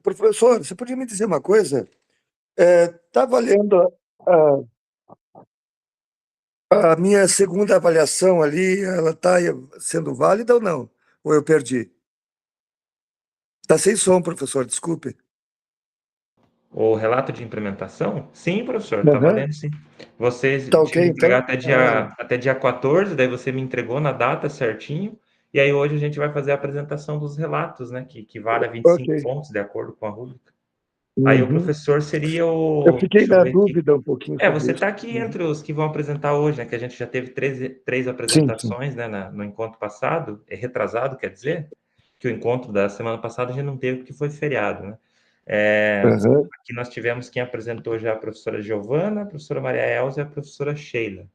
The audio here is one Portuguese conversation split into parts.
Professor, você podia me dizer uma coisa? Está valendo a minha segunda avaliação ali, ela está sendo válida ou não? Ou eu perdi? Está sem som, professor, desculpe. O relato de implementação? Sim, professor, está Aham. valendo sim. Você Tá tinha ok, que entregar então? até dia 14, daí você me entregou na data certinho, e aí hoje a gente vai fazer a apresentação dos relatos, né, que vale a Ok. 25 pontos, de acordo com a rubrica. Aí o Uhum. professor seria Eu o... fiquei Deixa eu na ver aqui. dúvida um pouquinho Você sobre isso. está aqui Uhum. entre os que vão apresentar hoje, né, que a gente já teve três Sim, sim. apresentações, né, no encontro passado, retrasado, quer dizer, que o encontro da semana passada a gente não teve porque foi feriado, né. Aham. Aqui nós tivemos quem apresentou já a professora Giovana, a professora Maria Elza e a professora Sheila.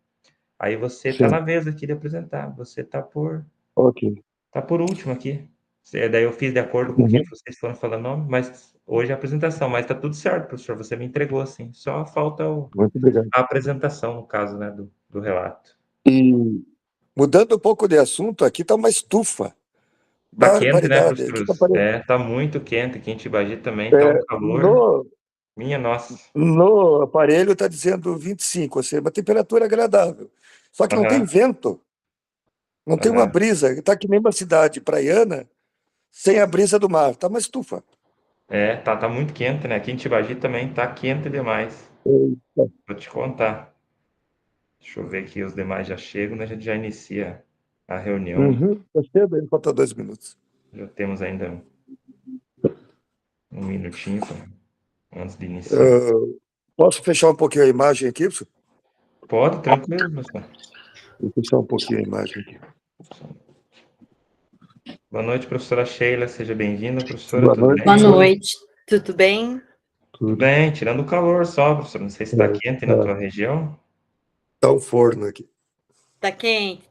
Aí você está na Sim, vez aqui de apresentar, você ok. tá por último aqui. Daí eu fiz de acordo com o que Uhum. vocês foram falando nome, mas hoje é a apresentação, mas está tudo certo, professor, você me entregou assim, só falta Muito obrigado. a apresentação, no caso, né, do relato. E mudando um pouco de assunto, aqui está uma estufa. Tá quente, né, Barbaridade. Aqui professor? tá parecendo. Tá muito quente aqui em Tibagi também, tá um calor. No, Minha nossa. no aparelho está dizendo 25, ou seja, uma temperatura agradável. Só que não tem Aham, vento, não tem uma aham. brisa. Está que nem uma cidade praiana sem a brisa do mar. Está uma estufa. Tá muito quente, né? Aqui em Tibagi também tá quente demais. Eita. Vou te contar. Deixa eu ver aqui, os demais já chegam, né? A gente já inicia a reunião. Uhum. Tá cedo, ainda falta 2 minutos. Já temos ainda um minutinho antes de iniciar. Ah, posso fechar um pouquinho a imagem aqui, professor? Pode, tranquilo, professor. Vou fechar um pouquinho a imagem aqui. Boa noite, professora Sheila. Seja bem-vinda, professora. Boa Tudo noite, Boa bem? professora. noite, tudo bem? Tudo Tudo. bem, tirando o calor só, professor. Não sei se está quente na tua região. Tá um forno aqui. Tá quente?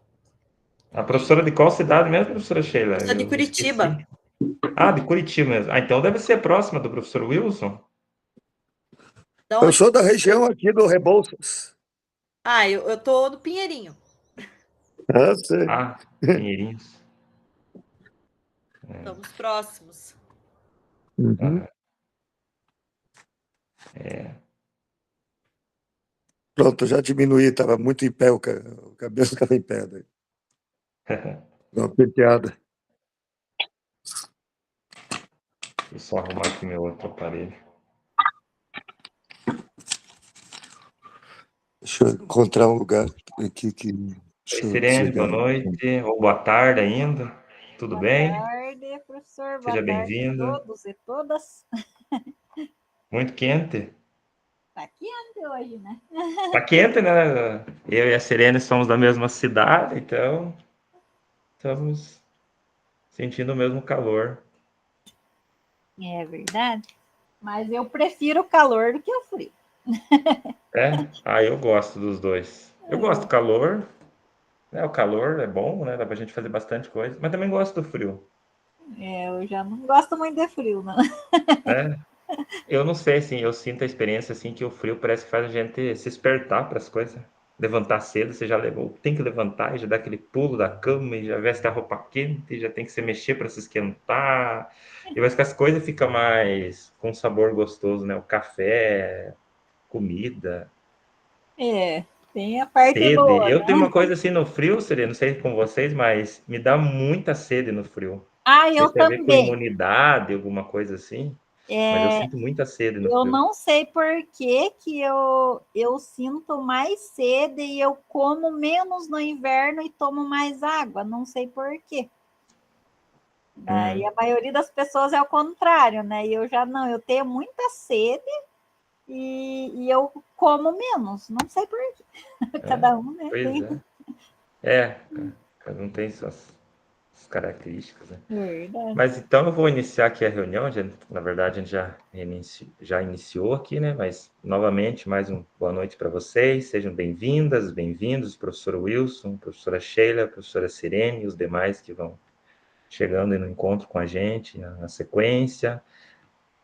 A professora de qual cidade mesmo, professora Eu Sheila? sou de Eu Curitiba. esqueci. Ah, de Curitiba mesmo. Ah, então deve ser próxima do professor Wilson. Da Eu onde? sou da região aqui do Rebouças. Ah, eu tô do Pinheirinho. Ah, sei. Ah, Pinheirinhos. Estamos próximos. Uhum. Ah, é. Pronto, já diminuí, estava muito em pé, o cabelo estava em pé. Daí. Dá uma penteada. Deixa eu só arrumar aqui meu outro aparelho. Deixa eu encontrar um lugar aqui que. Oi, Deixa eu Sirene, boa desligar. noite. Ou boa tarde ainda. Tudo Boa bem? tarde, professor. Boa Seja tarde a bem-vinda. todos e todas. Muito quente. Tá quente hoje, né? Tá quente, né? Eu e a Sirene somos da mesma cidade, então estamos sentindo o mesmo calor. É verdade. Mas eu prefiro o calor do que o frio. Eu gosto dos dois. Eu gosto do calor, né? O calor é bom, né? Dá pra gente fazer bastante coisa, mas também gosto do frio, Eu já não gosto muito de frio, não. né? Eu não sei, assim, eu sinto a experiência, assim, que o frio parece que faz a gente se despertar para as coisas. Levantar cedo, você já levou, tem que levantar e já dá aquele pulo da cama e já veste a roupa quente e já tem que se mexer para se esquentar. E parece que as coisas ficam mais com um sabor gostoso, né? O café, comida, É, tem a parte sede. boa, Eu tenho né? uma coisa assim no frio, seria, não sei com vocês, mas me dá muita sede no frio. Não Ah, sei eu se tem a ver com também. imunidade, alguma coisa assim, mas eu É, sinto muita sede no eu frio. não sei por que que eu sinto mais sede e eu como menos no inverno e tomo mais água. Não sei por quê. Daí Uhum. a maioria das pessoas é o contrário, né? E eu já não, eu tenho muita sede e eu como menos. Não sei por quê. É, Cada um, né? pois Tem. é. Cada um tem suas características, né? Verdade. Mas então eu vou iniciar aqui a reunião. Na verdade, a gente já iniciou aqui, né? Mas novamente, mais um boa noite para vocês. Sejam bem-vindas, bem-vindos, professor Wilson, professora Sheila, professora Sirene e os demais que vão chegando no encontro com a gente na sequência.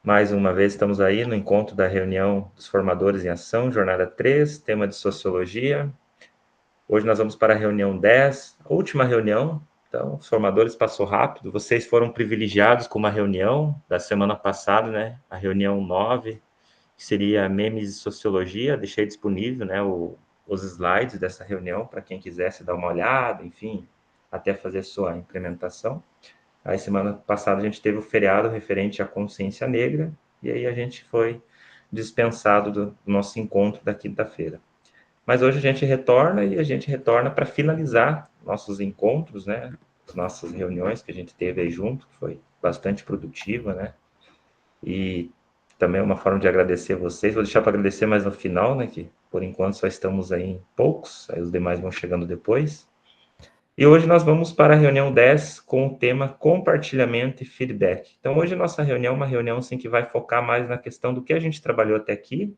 Mais uma vez estamos aí no encontro da reunião dos formadores em ação, jornada 3, tema de sociologia. Hoje nós vamos para a reunião 10, a última reunião, Então, os formadores passou rápido. Vocês foram privilegiados com uma reunião da semana passada, né? A reunião 9, que seria memes e sociologia. Deixei disponível, né, os slides dessa reunião para quem quisesse dar uma olhada, enfim, até fazer sua implementação. Aí, semana passada, a gente teve o feriado referente à consciência negra, e aí a gente foi dispensado do nosso encontro da quinta-feira. Mas hoje a gente retorna para finalizar nossos encontros, né? As nossas reuniões que a gente teve aí junto, que foi bastante produtiva, né? E também é uma forma de agradecer a vocês. Vou deixar para agradecer mais no final, né? Que por enquanto só estamos aí em poucos, aí os demais vão chegando depois. E hoje nós vamos para a reunião 10 com o tema compartilhamento e feedback. Então hoje a nossa reunião é uma reunião assim, que vai focar mais na questão do que a gente trabalhou até aqui,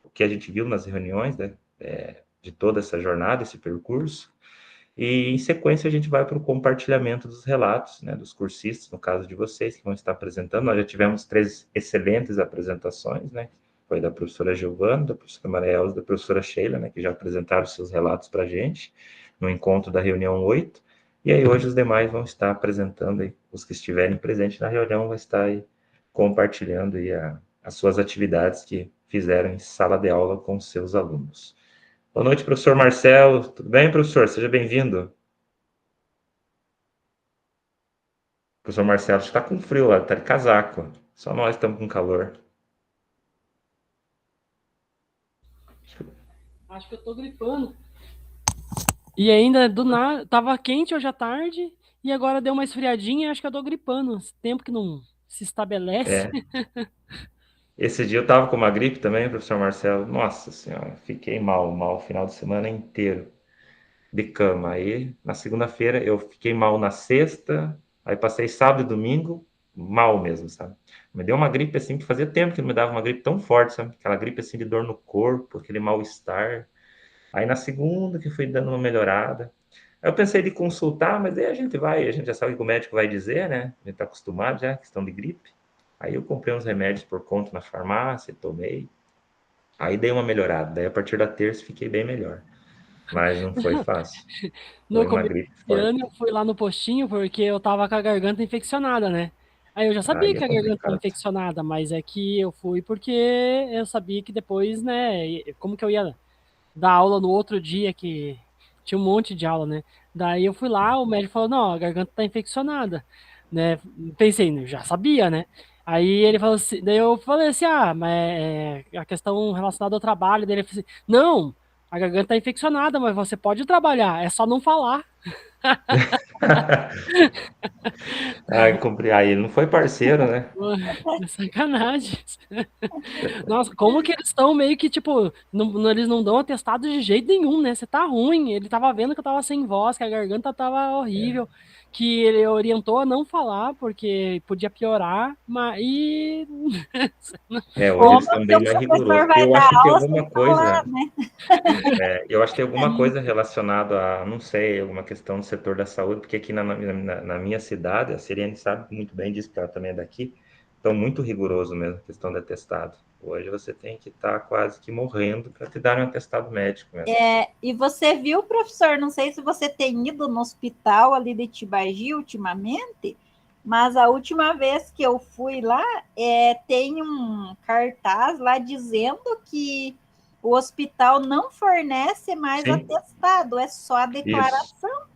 o que a gente viu nas reuniões, né? De toda essa jornada, esse percurso. E, em sequência, a gente vai para o compartilhamento dos relatos, né, dos cursistas, no caso de vocês, que vão estar apresentando. Nós já tivemos 3 excelentes apresentações, né? Foi da professora Giovana, da professora Maria Elza, da professora Sheila, né, que já apresentaram seus relatos para a gente, no encontro da reunião 8. E aí, hoje, os demais vão estar apresentando, aí, os que estiverem presentes na reunião, vão estar aí compartilhando aí as suas atividades que fizeram em sala de aula com seus alunos. Boa noite, professor Marcelo. Tudo bem, professor? Seja bem-vindo. Professor Marcelo está com frio lá, está de casaco. Só nós estamos com calor. Acho que eu tô gripando. E ainda do nada, tava quente hoje à tarde e agora deu uma esfriadinha e acho que eu tô gripando. Esse tempo que não se estabelece. Esse dia eu estava com uma gripe também, professor Marcelo. Nossa senhora, fiquei mal o final de semana inteiro de cama. Aí, na segunda-feira, eu fiquei mal na sexta, aí passei sábado e domingo mal mesmo, sabe? Me deu uma gripe assim, que fazia tempo que não me dava uma gripe tão forte, sabe? Aquela gripe assim de dor no corpo, aquele mal-estar. Aí na segunda que fui dando uma melhorada. Aí eu pensei de consultar, mas aí a gente já sabe o que o médico vai dizer, né? A gente tá acostumado já, questão de gripe. Aí eu comprei uns remédios por conta na farmácia, tomei. Aí dei uma melhorada. Daí a partir da terça fiquei bem melhor. Mas não foi fácil. No Foi uma começo gripe de forte. ano eu fui lá no postinho porque eu tava com a garganta infeccionada, né? Aí eu já sabia Aí é que a garganta estava complicado. infeccionada, mas é que eu fui porque eu sabia que depois, né, como que eu ia dar aula no outro dia, que tinha um monte de aula, né? Daí eu fui lá, o médico falou, não, a garganta tá infeccionada, né? Pensei, né, já sabia, né? Aí ele falou assim, daí eu falei assim, mas a questão relacionada ao trabalho dele, ele falou assim, não, a garganta tá infeccionada, mas você pode trabalhar, é só não falar. Aí ele não foi parceiro, né? É sacanagem. Nossa, como que eles estão meio que, tipo, eles não dão atestado de jeito nenhum, né? Você tá ruim. Ele tava vendo que eu tava sem voz, que a garganta tava horrível, que ele orientou a não falar, porque podia piorar, mas e Hoje eles Como estão que bem o mais professor rigorosos. vai Eu dar acho que tem aula sem alguma falar, coisa, né? eu acho que tem alguma coisa relacionada a, não sei, alguma questão do setor da saúde, porque aqui na minha cidade, a Siriane sabe muito bem disso, porque ela também é daqui, estão muito rigoroso mesmo a questão do atestado. Hoje você tem que estar quase que morrendo para te dar um atestado médico mesmo. E você viu, professor, não sei se você tem ido no hospital ali de Tibagi ultimamente, mas a última vez que eu fui lá, tem um cartaz lá dizendo que o hospital não fornece mais Sim, atestado, é só a isso, declaração.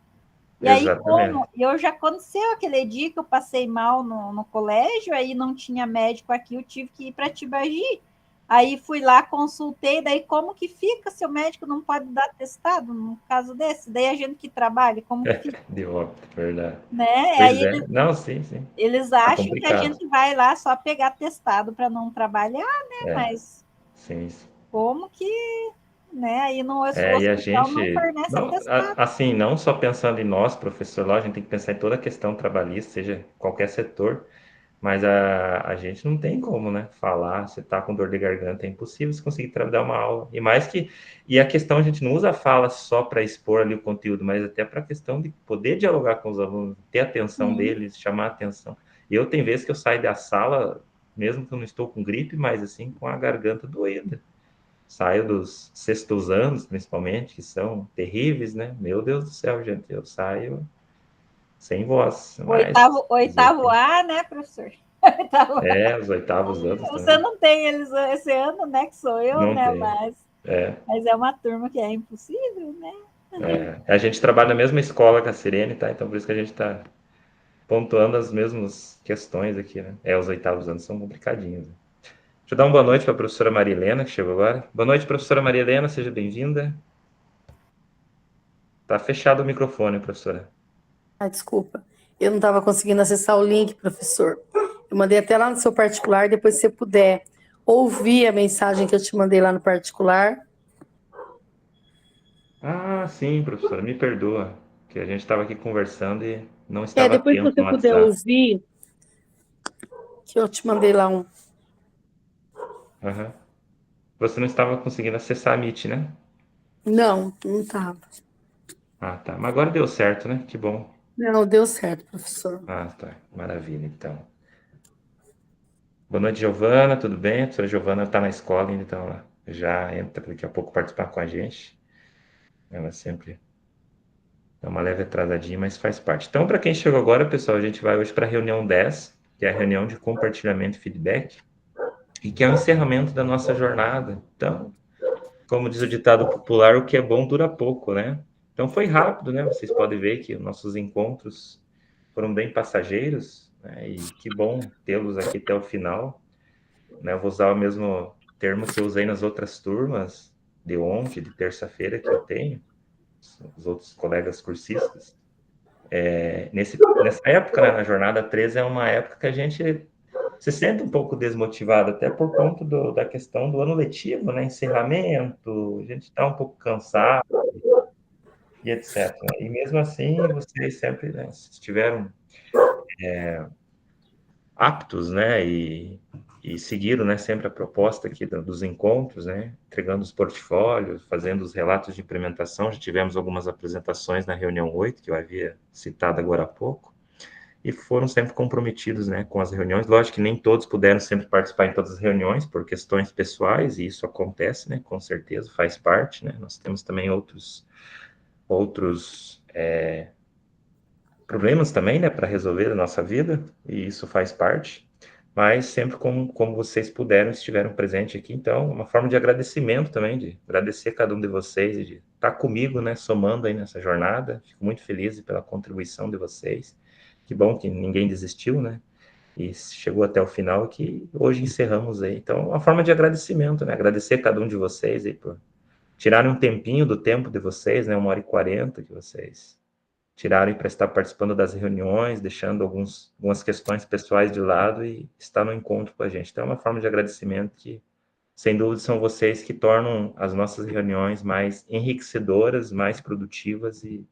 E aí, exatamente. eu já aconteceu aquele dia que eu passei mal no colégio, aí não tinha médico aqui, eu tive que ir para Tibagi. Aí fui lá, consultei, daí como que fica se o médico não pode dar atestado no caso desse? Daí a gente que trabalha, como que fica? De óbito, verdade. Né? Pois Aí é. Não, sim, sim. eles Tá acham que a complicado. gente vai lá só pegar atestado para não trabalhar, né? É, Mas sim, sim. como que, né? Aí no o E a hospital não gente, fornece não, atestado. assim, não só pensando em nós, professor, lá, a gente tem que pensar em toda a questão trabalhista, seja qualquer setor, mas a gente não tem como, né, falar, você tá com dor de garganta, é impossível você conseguir dar uma aula. E a questão, a gente não usa a fala só para expor ali o conteúdo, mas até para a questão de poder dialogar com os alunos, ter a atenção Sim. deles, chamar a atenção. Eu, tem vezes que eu saio da sala, mesmo que eu não estou com gripe, mas assim, com a garganta doendo. Saio dos sextos anos, principalmente, que são terríveis, né? Meu Deus do céu, gente, eu saio sem voz. Oitavo A, né, professor? Oitavo A. Os oitavos anos Você também. não tem eles esse ano, né? Que sou eu, Não né? tem. Mas é uma turma que é impossível, né? A gente trabalha na mesma escola que a Sirene, tá? Então por isso que a gente está pontuando as mesmas questões aqui, né? Os oitavos anos são complicadinhos. Né? Deixa eu dar uma boa noite para a professora Maria Helena, que chegou agora. Boa noite, professora Maria Helena, seja bem-vinda. Tá fechado o microfone, professora. Desculpa. Eu não estava conseguindo acessar o link, professor. Eu mandei até lá no seu particular, depois se você puder ouvir a mensagem que eu te mandei lá no particular. Ah, sim, professora, me perdoa, que a gente estava aqui conversando e não estava Depois se atento você no puder WhatsApp. ouvir, que eu te mandei lá um. Uhum. Você não estava conseguindo acessar a Meet, né? Não estava. Ah, tá. Mas agora deu certo, né? Que bom. Não, deu certo, professor. Ah, tá. Maravilha, então. Boa noite, Giovana, tudo bem? A professora Giovana está na escola, então ela já entra daqui a pouco participar com a gente. Ela sempre é uma leve atrasadinha, mas faz parte. Então, para quem chegou agora, pessoal, a gente vai hoje para a reunião 10, que é a reunião de compartilhamento e feedback, e que é o encerramento da nossa jornada. Então, como diz o ditado popular, o que é bom dura pouco, né? Então foi rápido, né? Vocês podem ver que nossos encontros foram bem passageiros, né? E que bom tê-los aqui até o final, né? Eu vou usar o mesmo termo que eu usei nas outras turmas de ontem, de terça-feira que eu tenho, os outros colegas cursistas. Nessa época, né, na jornada 13, é uma época que a gente se sente um pouco desmotivado, até por conta da questão do ano letivo, né? Encerramento, a gente está um pouco cansado e etc. E mesmo assim, vocês sempre, né, estiveram aptos, né? E seguiram, né, sempre a proposta aqui dos encontros, né? Entregando os portfólios, fazendo os relatos de implementação. Já tivemos algumas apresentações na reunião 8, que eu havia citado agora há pouco. E foram sempre comprometidos, né, com as reuniões. Lógico que nem todos puderam sempre participar em todas as reuniões por questões pessoais, e isso acontece, né, com certeza, faz parte, né. Nós temos também outros problemas também, né, para resolver na nossa vida, e isso faz parte. Mas sempre como vocês puderam, estiveram presentes aqui. Então, uma forma de agradecimento também, de agradecer a cada um de vocês e de estar comigo, né, somando aí nessa jornada. Fico muito feliz pela contribuição de vocês. Que bom que ninguém desistiu, né? E chegou até o final, que hoje encerramos aí. Então, uma forma de agradecimento, né? Agradecer a cada um de vocês aí por tirarem um tempinho do tempo de vocês, né? 1h40 que vocês tiraram para estar participando das reuniões, deixando algumas questões pessoais de lado e estar no encontro com a gente. Então, é uma forma de agradecimento que, sem dúvida, são vocês que tornam as nossas reuniões mais enriquecedoras, mais produtivas e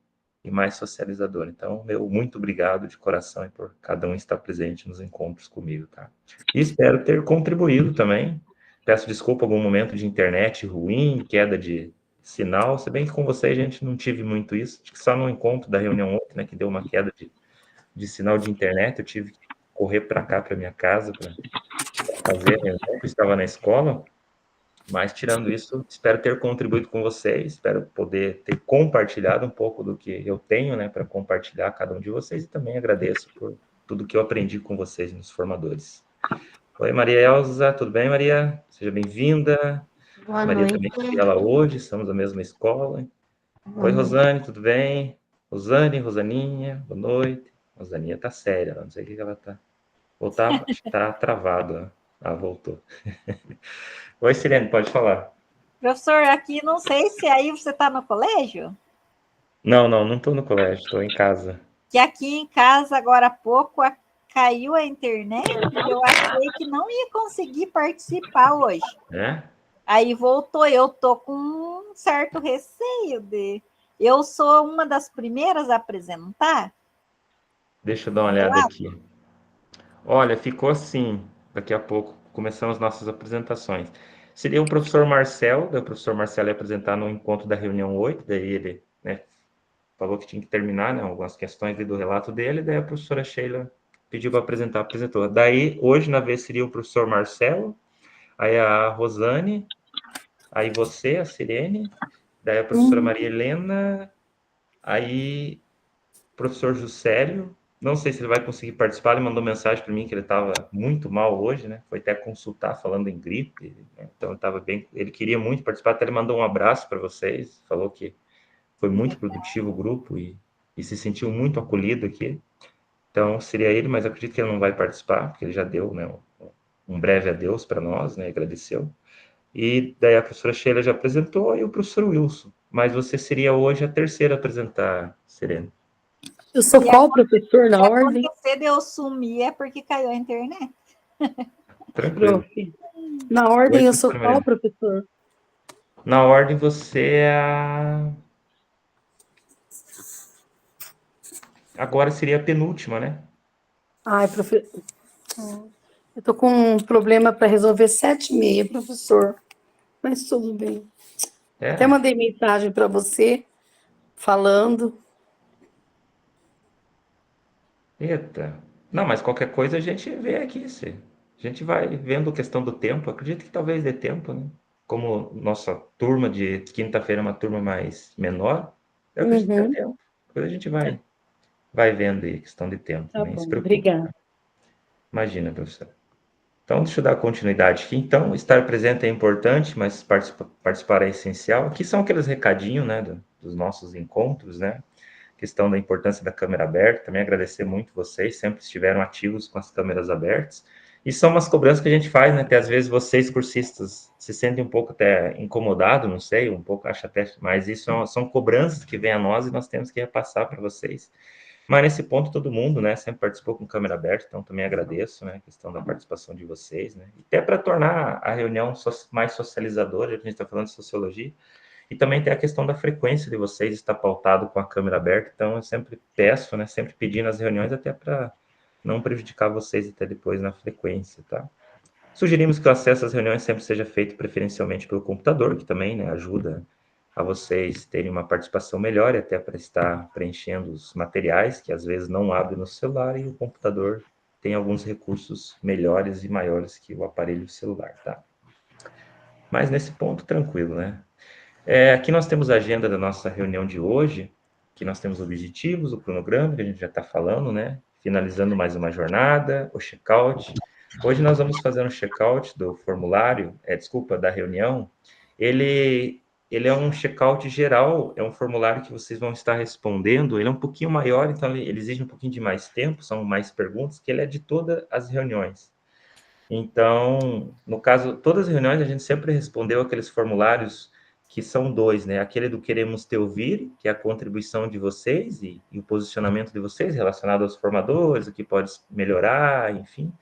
mais socializador. Então, meu muito obrigado de coração por cada um estar presente nos encontros comigo, tá? E espero ter contribuído também. Peço desculpa algum momento de internet ruim, queda de sinal, se bem que com vocês a gente não tive muito isso. Acho que só no encontro da reunião ontem, né, que deu uma queda de sinal de internet, eu tive que correr para cá, para minha casa, para fazer a reunião, que eu estava na escola. Mas, tirando isso, espero ter contribuído com vocês, espero poder ter compartilhado um pouco do que eu tenho, né, para compartilhar a cada um de vocês, e também agradeço por tudo que eu aprendi com vocês nos formadores. Oi, Maria Elza, tudo bem, Maria? Seja bem-vinda. Boa Maria noite. também foi ela hoje, estamos na mesma escola. Oi, Rosane, tudo bem? Rosaninha, boa noite. Rosaninha tá séria, não sei o que ela tá. Acho que tá travado. Ah, voltou. Oi, Sirene, pode falar. Professor, aqui não sei se aí você está no colégio. Não estou no colégio, estou em casa. Que aqui em casa, agora há pouco, caiu a internet e eu achei que não ia conseguir participar hoje. É? Aí voltou, eu tô com um certo receio de... Eu sou uma das primeiras a apresentar. Deixa eu dar uma olhada aqui. Olha, ficou assim. Daqui a pouco começamos nossas apresentações. Seria o professor Marcel, o professor Marcelo ia apresentar no encontro da reunião 8, daí ele, né, falou que tinha que terminar, né, algumas questões do relato dele, daí a professora Sheila pediu para apresentar, apresentou. Daí, hoje, na vez, seria o professor Marcelo, aí a Rosane, aí você, a Sirene, daí a professora Maria Helena, aí o professor Juscelio, não sei se ele vai conseguir participar, ele mandou mensagem para mim que ele estava muito mal hoje, né? Foi até consultar falando em gripe, né? Então ele estava bem, ele queria muito participar, até ele mandou um abraço para vocês, falou que foi muito produtivo o grupo e se sentiu muito acolhido aqui. Então seria ele, mas acredito que ele não vai participar, porque ele já deu, né, um breve adeus para nós, né? Agradeceu. E daí a professora Sheila já apresentou e o professor Wilson. Mas você seria hoje a terceira a apresentar, Serena. Eu sou E qual professor na ordem? Se acontecer de eu sumir é porque caiu a internet. Tranquilo. Prof. Na ordem, Oi, eu sou professora qual Mariana. professor? Na ordem você é a... Agora seria a penúltima, né? Ai, professor. Eu tô com um problema para resolver 7h30, professor. Mas tudo bem. É. Até mandei mensagem para você falando. Eita. Não, mas qualquer coisa a gente vê aqui. A gente vai vendo a questão do tempo. Acredito que talvez dê tempo, né? Como nossa turma de quinta-feira é uma turma mais menor, eu acredito que dê tempo. Depois a gente vai vendo aí, questão de tempo. Tá Nem se bom, preocupe. obrigada. Imagina, professor. Então, deixa eu dar continuidade aqui. Então, estar presente é importante, mas participar é essencial. Aqui são aqueles recadinhos, né, dos nossos encontros, né? Questão da importância da câmera aberta. Também agradecer muito vocês, sempre estiveram ativos com as câmeras abertas. E são umas cobranças que a gente faz, né? Que às vezes vocês, cursistas, se sentem um pouco até incomodados, não sei, um pouco, acho até, mas isso são cobranças que vêm a nós e nós temos que repassar para vocês. Mas nesse ponto todo mundo, né, sempre participou com câmera aberta, então também agradeço, né, a questão da participação de vocês, né, e até para tornar a reunião mais socializadora, a gente está falando de sociologia, e também tem a questão da frequência de vocês estar pautado com a câmera aberta, então eu sempre peço, né, sempre pedi nas reuniões até para não prejudicar vocês até depois na frequência, tá? Sugerimos que o acesso às reuniões sempre seja feito preferencialmente pelo computador, que também, né, ajuda a vocês terem uma participação melhor e até para estar preenchendo os materiais, que às vezes não abre no celular, e o computador tem alguns recursos melhores e maiores que o aparelho celular, tá? Mas nesse ponto, tranquilo, né? Aqui nós temos a agenda da nossa reunião de hoje, que nós temos objetivos, o cronograma, que a gente já está falando, né? Finalizando mais uma jornada, o check-out. Hoje nós vamos fazer um check-out do formulário, da reunião. Ele é um check-out geral, é um formulário que vocês vão estar respondendo, ele é um pouquinho maior, então ele exige um pouquinho de mais tempo, são mais perguntas, que ele é de todas as reuniões. Então, no caso, todas as reuniões a gente sempre respondeu aqueles formulários que são dois, né? Aquele do queremos te ouvir, que é a contribuição de vocês e o posicionamento de vocês relacionado aos formadores, o que pode melhorar, enfim.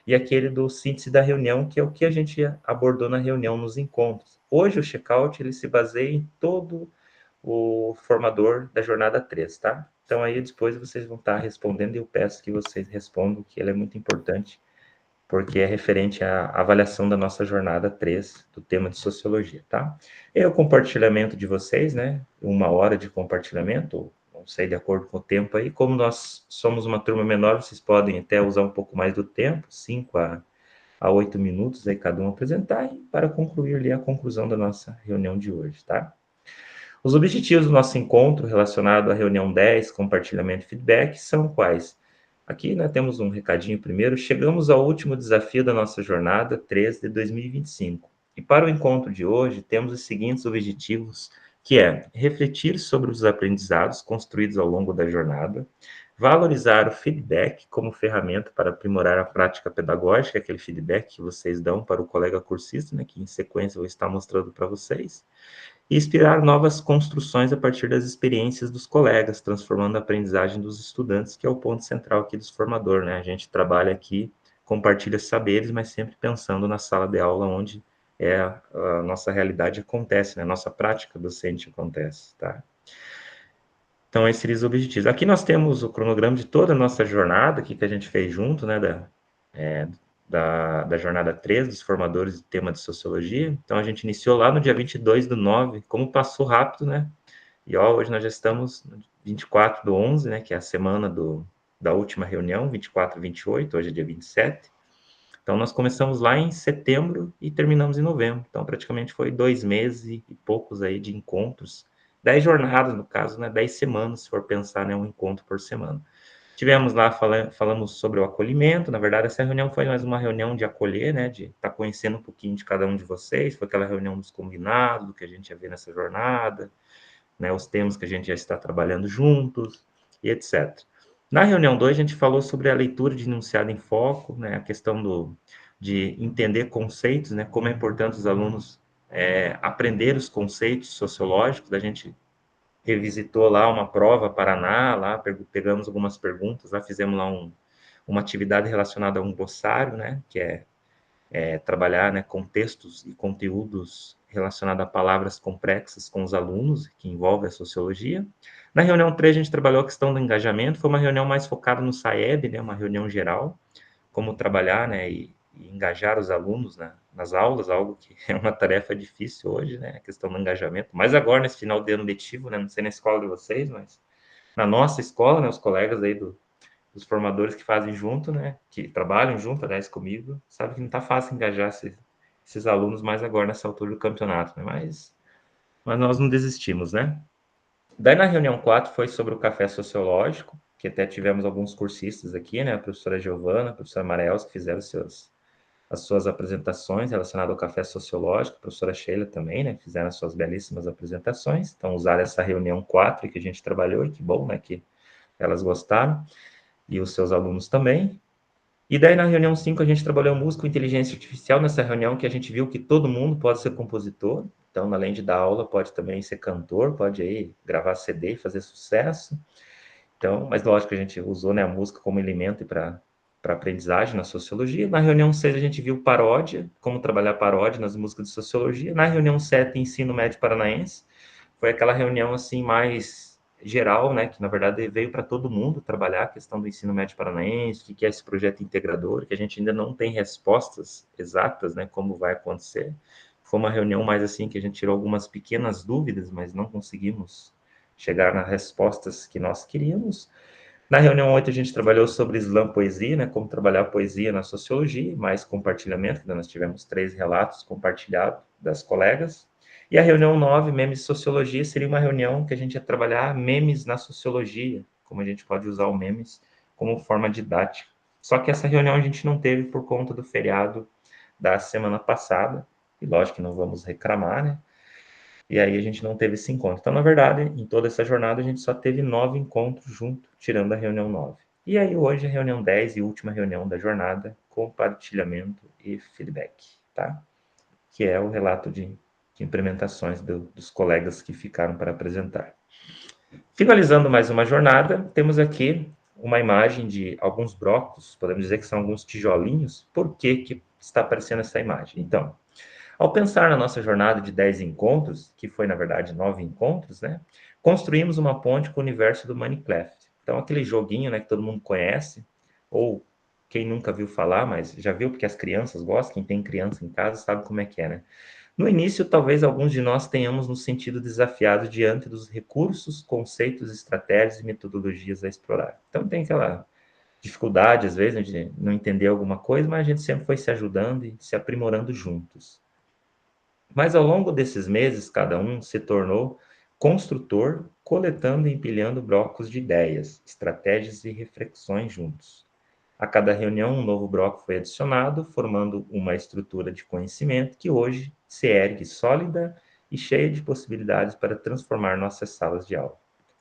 E aquele do síntese da reunião, que é o que a gente abordou na reunião, nos encontros. Hoje o check-out, ele se baseia em todo o formador da jornada 3, tá? Então aí depois vocês vão estar respondendo e eu peço que vocês respondam, que ele é muito importante, porque é referente à avaliação da nossa jornada 3, do tema de sociologia, tá? E o compartilhamento de vocês, né? 1 hora de compartilhamento, não sei, de acordo com o tempo aí. Como nós somos uma turma menor, vocês podem até usar um pouco mais do tempo, 5 a 8 minutos aí cada um apresentar, e para concluir ali a conclusão da nossa reunião de hoje, tá? Os objetivos do nosso encontro relacionado à reunião 10, compartilhamento e feedback, são quais? Aqui, né, temos um recadinho primeiro. Chegamos ao último desafio da nossa jornada 3 de 2025. E para o encontro de hoje, temos os seguintes objetivos, que é refletir sobre os aprendizados construídos ao longo da jornada, valorizar o feedback como ferramenta para aprimorar a prática pedagógica, aquele feedback que vocês dão para o colega cursista, né, que em sequência eu vou estar mostrando para vocês, e inspirar novas construções a partir das experiências dos colegas, transformando a aprendizagem dos estudantes, que é o ponto central aqui dos formadores, né? A gente trabalha aqui, compartilha saberes, mas sempre pensando na sala de aula, onde a nossa realidade acontece, né? A nossa prática docente acontece, tá? Então, esses seriam os objetivos. Aqui nós temos o cronograma de toda a nossa jornada, aqui que a gente fez junto, né, da jornada 3, dos formadores de tema de sociologia. Então, a gente iniciou lá no dia 22/9, como passou rápido, né? E hoje nós já estamos no 24/11, né, que é a semana da última reunião, 24 e 28, hoje é dia 27. Então, nós começamos lá em setembro e terminamos em novembro. Então, praticamente foi 2 meses e poucos aí de encontros 10 jornadas, no caso, né, 10 semanas, se for pensar, né, um encontro por semana. Tivemos lá, falamos sobre o acolhimento. Na verdade, essa reunião foi mais uma reunião de acolher, né, de estar conhecendo um pouquinho de cada um de vocês. Foi aquela reunião dos combinados, do que a gente ia ver nessa jornada, né, os temas que a gente já está trabalhando juntos, e etc. Na reunião 2, a gente falou sobre a leitura de enunciado em foco, né, a questão de entender conceitos, né, como é importante os alunos aprender os conceitos sociológicos. A gente revisitou lá uma prova Paraná, lá pegamos algumas perguntas, lá fizemos lá uma atividade relacionada a um glossário, né, que é trabalhar, né, contextos e conteúdos relacionados a palavras complexas com os alunos, que envolve a sociologia. Na reunião 3, a gente trabalhou a questão do engajamento, foi uma reunião mais focada no SAEB, né, uma reunião geral, como trabalhar, né, e engajar os alunos nas aulas, algo que é uma tarefa difícil hoje, né, a questão do engajamento, mas agora, nesse final de ano letivo, né, não sei na escola de vocês, mas na nossa escola, né, os colegas aí dos formadores que fazem junto, né, que trabalham junto, aliás, comigo, sabe que não está fácil engajar esses alunos mais agora nessa altura do campeonato, né, mas nós não desistimos, né. Daí na reunião 4 foi sobre o café sociológico, que até tivemos alguns cursistas aqui, né, a professora Giovana, a professora Marels, que fizeram as suas apresentações relacionadas ao café sociológico, a professora Sheila também, né, fizeram as suas belíssimas apresentações, então usaram essa reunião 4 que a gente trabalhou, e que bom, né, que elas gostaram, e os seus alunos também. E daí na reunião 5 a gente trabalhou música e inteligência artificial, nessa reunião que a gente viu que todo mundo pode ser compositor, então além de dar aula, pode também ser cantor, pode aí gravar CD e fazer sucesso. Então, mas lógico que a gente usou, né, a música como elemento para aprendizagem na sociologia. Na reunião 6 a gente viu paródia, como trabalhar paródia nas músicas de sociologia. Na reunião 7, ensino médio paranaense, foi aquela reunião assim mais geral, né, que na verdade veio para todo mundo trabalhar a questão do ensino médio paranaense, o que é esse projeto integrador, que a gente ainda não tem respostas exatas, né, como vai acontecer. Foi uma reunião mais assim que a gente tirou algumas pequenas dúvidas, mas não conseguimos chegar nas respostas que nós queríamos. Na reunião 8 a gente trabalhou sobre slam poesia, né, como trabalhar a poesia na sociologia, mais compartilhamento, então nós tivemos 3 relatos compartilhados das colegas. E a reunião 9, memes de sociologia, seria uma reunião que a gente ia trabalhar memes na sociologia, como a gente pode usar o memes como forma didática. Só que essa reunião a gente não teve por conta do feriado da semana passada, e lógico que não vamos reclamar, né? E aí a gente não teve esse encontro. Então, na verdade, em toda essa jornada, a gente só teve 9 encontros junto, tirando a reunião 9. E aí hoje a reunião 10 e última reunião da jornada, compartilhamento e feedback, tá? Que é o relato de implementações dos colegas que ficaram para apresentar. Finalizando mais uma jornada, temos aqui uma imagem de alguns blocos, podemos dizer que são alguns tijolinhos. Por que está aparecendo essa imagem? Então, ao pensar na nossa jornada de 10 encontros, que foi, na verdade, 9 encontros, né, construímos uma ponte com o universo do Minecraft. Então, aquele joguinho, né, que todo mundo conhece, ou quem nunca viu falar, mas já viu porque as crianças gostam, quem tem criança em casa sabe como é que é, né? No início, talvez alguns de nós tenhamos nos sentido desafiados diante dos recursos, conceitos, estratégias e metodologias a explorar. Então, tem aquela dificuldade, às vezes, de não entender alguma coisa, mas a gente sempre foi se ajudando e se aprimorando juntos. Mas ao longo desses meses, cada um se tornou construtor, coletando e empilhando blocos de ideias, estratégias e reflexões juntos. A cada reunião, um novo bloco foi adicionado, formando uma estrutura de conhecimento que hoje se ergue sólida e cheia de possibilidades para transformar nossas salas de aula.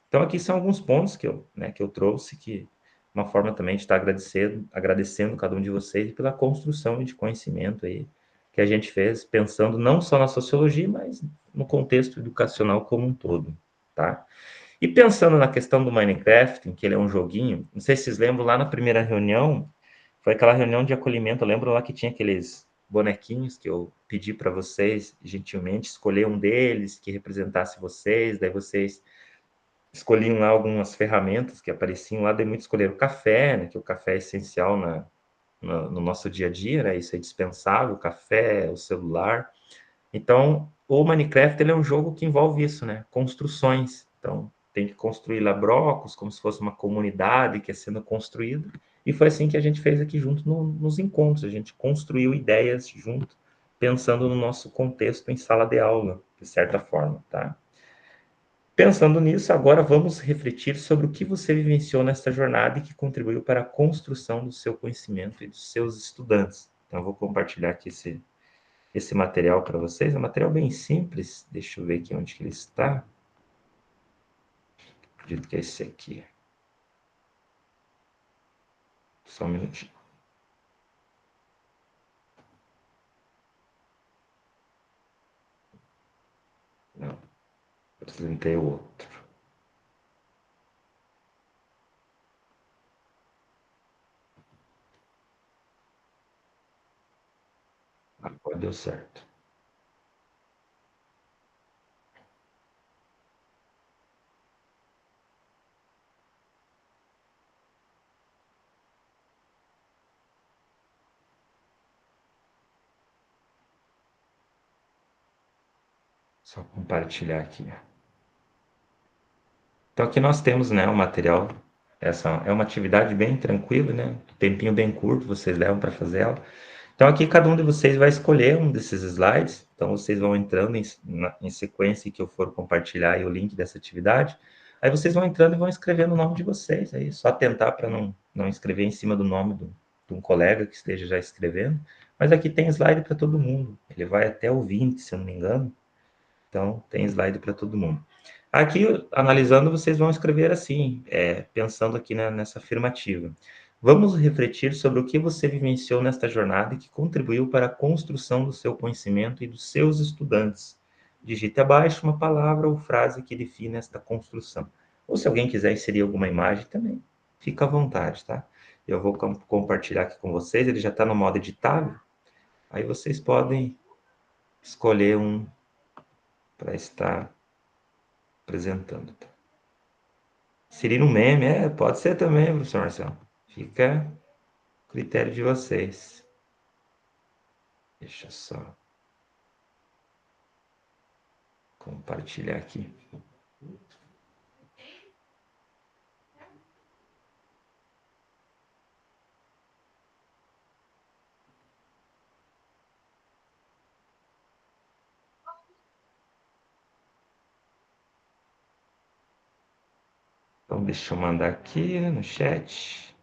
Então, aqui são alguns pontos que eu trouxe, que uma forma também de estar agradecendo cada um de vocês pela construção de conhecimento aí, que a gente fez, pensando não só na sociologia, mas no contexto educacional como um todo, tá? E pensando na questão do Minecraft, em que ele é um joguinho, não sei se vocês lembram, lá na primeira reunião, foi aquela reunião de acolhimento, eu lembro lá que tinha aqueles bonequinhos que eu pedi para vocês, gentilmente, escolher um deles que representasse vocês, daí vocês escolhiam lá algumas ferramentas que apareciam lá, daí muitos escolheram o café, né, que o café é essencial no nosso dia a dia, né, isso é dispensável, o café, o celular. Então, o Minecraft, ele é um jogo que envolve isso, né, construções. Então, tem que construir lá blocos, como se fosse uma comunidade que é sendo construída, e foi assim que a gente fez aqui junto nos encontros, a gente construiu ideias junto, pensando no nosso contexto em sala de aula, de certa forma, tá? Pensando nisso, agora vamos refletir sobre o que você vivenciou nesta jornada e que contribuiu para a construção do seu conhecimento e dos seus estudantes. Então, eu vou compartilhar aqui esse material para vocês. É um material bem simples. Deixa eu ver aqui onde que ele está. Acredito que é esse aqui. Só um minutinho. Não, apresentei o outro. Agora deu certo. Só compartilhar aqui. Então aqui nós temos, né, o material. Essa é uma atividade bem tranquila, né? Tempinho bem curto, vocês levam para fazer ela. Então aqui cada um de vocês vai escolher um desses slides. Então vocês vão entrando em sequência que eu for compartilhar aí o link dessa atividade. Aí vocês vão entrando e vão escrevendo o nome de vocês. Aí só tentar para não escrever em cima do nome de um colega que esteja já escrevendo. Mas aqui tem slide para todo mundo. Ele vai até o 20, se eu não me engano. Então tem slide para todo mundo. Aqui, analisando, vocês vão escrever assim, pensando aqui nessa afirmativa. Vamos refletir sobre o que você vivenciou nesta jornada e que contribuiu para a construção do seu conhecimento e dos seus estudantes. Digite abaixo uma palavra ou frase que define esta construção. Ou se alguém quiser inserir alguma imagem também, fica à vontade, tá? Eu vou compartilhar aqui com vocês, ele já está no modo editável. Aí vocês podem escolher um para estar apresentando. Tá? Inserir um meme, pode ser também, professor Marcelo. Fica a critério de vocês. Deixa eu só compartilhar aqui. Então, deixa eu mandar aqui no chat.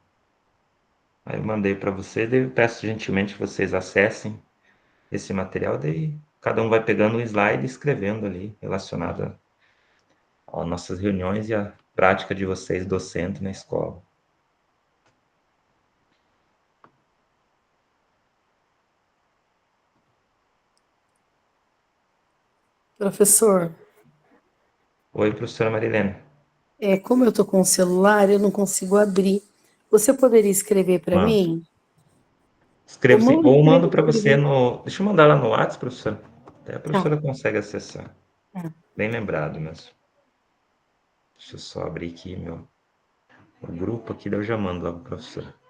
Aí eu mandei para vocês, daí eu peço gentilmente que vocês acessem esse material, daí cada um vai pegando um slide e escrevendo ali, relacionado às nossas reuniões e à prática de vocês, docente, na escola. Professor, Oi, professora Marilene. como eu estou com o celular, eu não consigo abrir. Você poderia escrever para Manda. mim? Escrevo sim, ou mando para escreve você no... Deixa eu mandar lá no WhatsApp, professora. Até a Tá. professora consegue acessar. Tá. Bem lembrado mesmo. Deixa eu só abrir aqui o grupo aqui, daí eu já mando logo para a professora.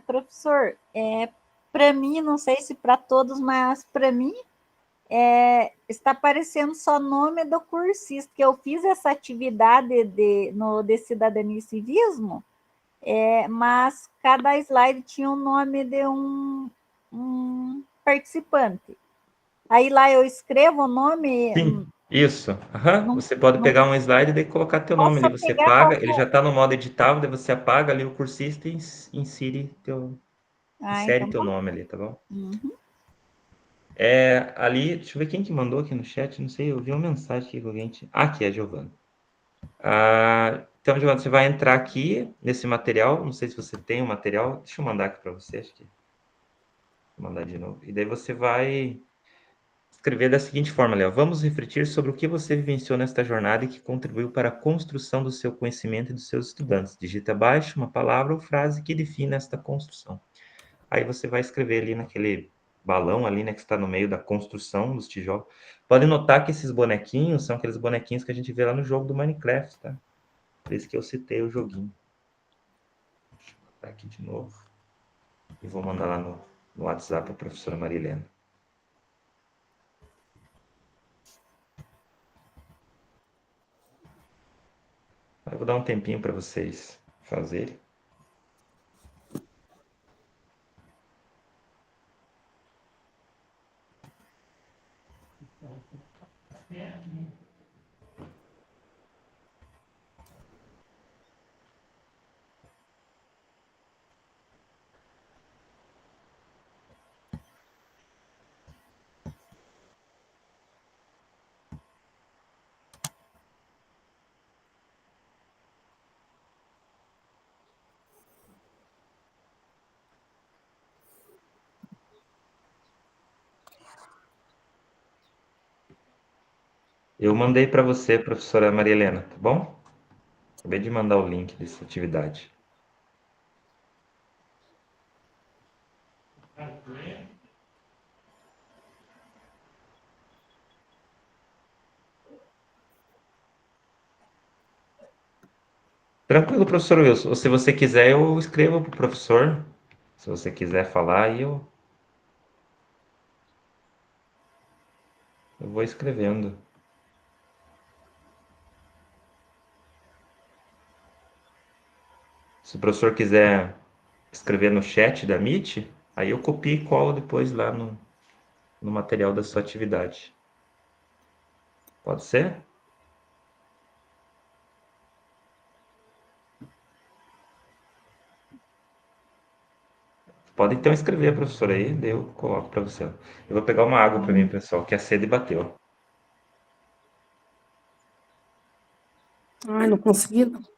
Professor, para mim, não sei se para todos, mas para mim está aparecendo só nome do cursista, que eu fiz essa atividade de cidadania e civismo, mas cada slide tinha o nome de um participante. Aí lá eu escrevo o nome. Sim, isso. Não, Você pode não pegar um slide e daí colocar teu nome ali. posso Você pegar paga, ele qualquer. já está no modo editável, daí você apaga ali o cursista e insere Então teu nome ali, tá bom? Uhum. Ali, deixa eu ver quem que mandou aqui no chat, não sei, eu vi uma mensagem aqui com alguém. Aqui é a Giovana. Então, Giovana, você vai entrar aqui nesse material, não sei se você tem o material, deixa eu mandar aqui para você, acho que vou mandar de novo. E daí você vai escrever da seguinte forma, Léo. Vamos refletir sobre o que você vivenciou nesta jornada e que contribuiu para a construção do seu conhecimento e dos seus estudantes. Digita abaixo uma palavra ou frase que define esta construção. Aí você vai escrever ali naquele balão ali, né, que está no meio da construção dos tijolos. Pode notar que esses bonequinhos são aqueles bonequinhos que a gente vê lá no jogo do Minecraft, tá? Por isso que eu citei o joguinho. Vou botar aqui de novo. e vou mandar lá no WhatsApp para a professora Marilena. Eu vou dar um tempinho para vocês fazerem. Eu mandei para você, professora Maria Helena, tá bom? Acabei de mandar o link dessa atividade. Tranquilo, professor Wilson. Ou se você quiser, eu escrevo para o professor. Se você quiser falar, aí eu vou escrevendo. Se o professor quiser escrever no chat da Meet, aí eu copio e colo depois lá no material da sua atividade. Pode ser? Pode então escrever, professor, aí, daí eu coloco para você. Eu vou pegar uma água para mim, pessoal, que a sede bateu. Ai, não consegui, não.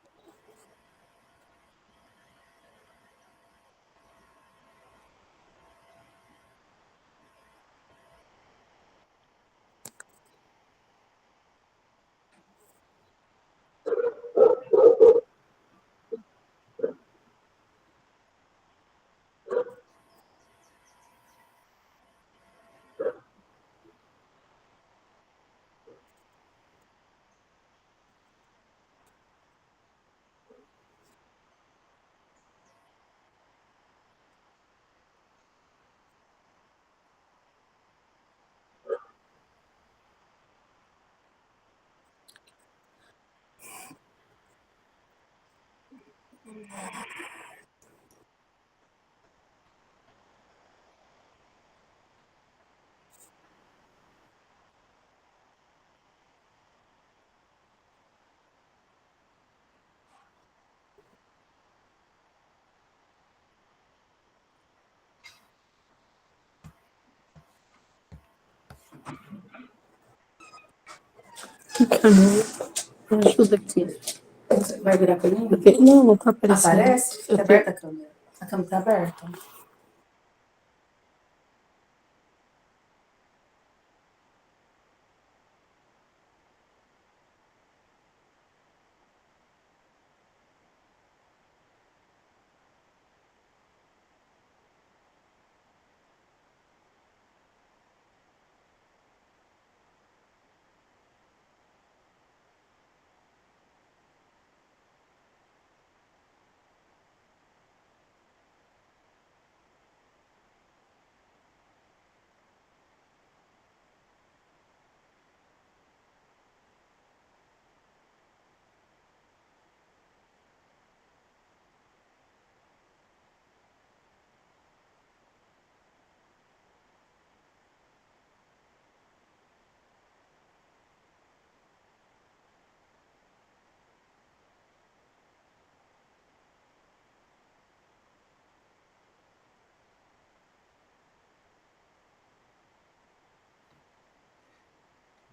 Me ajuda aqui. Você vai virar pra mim? Não, não tá aparecendo. Aparece? Fica aberta a câmera. A câmera tá aberta.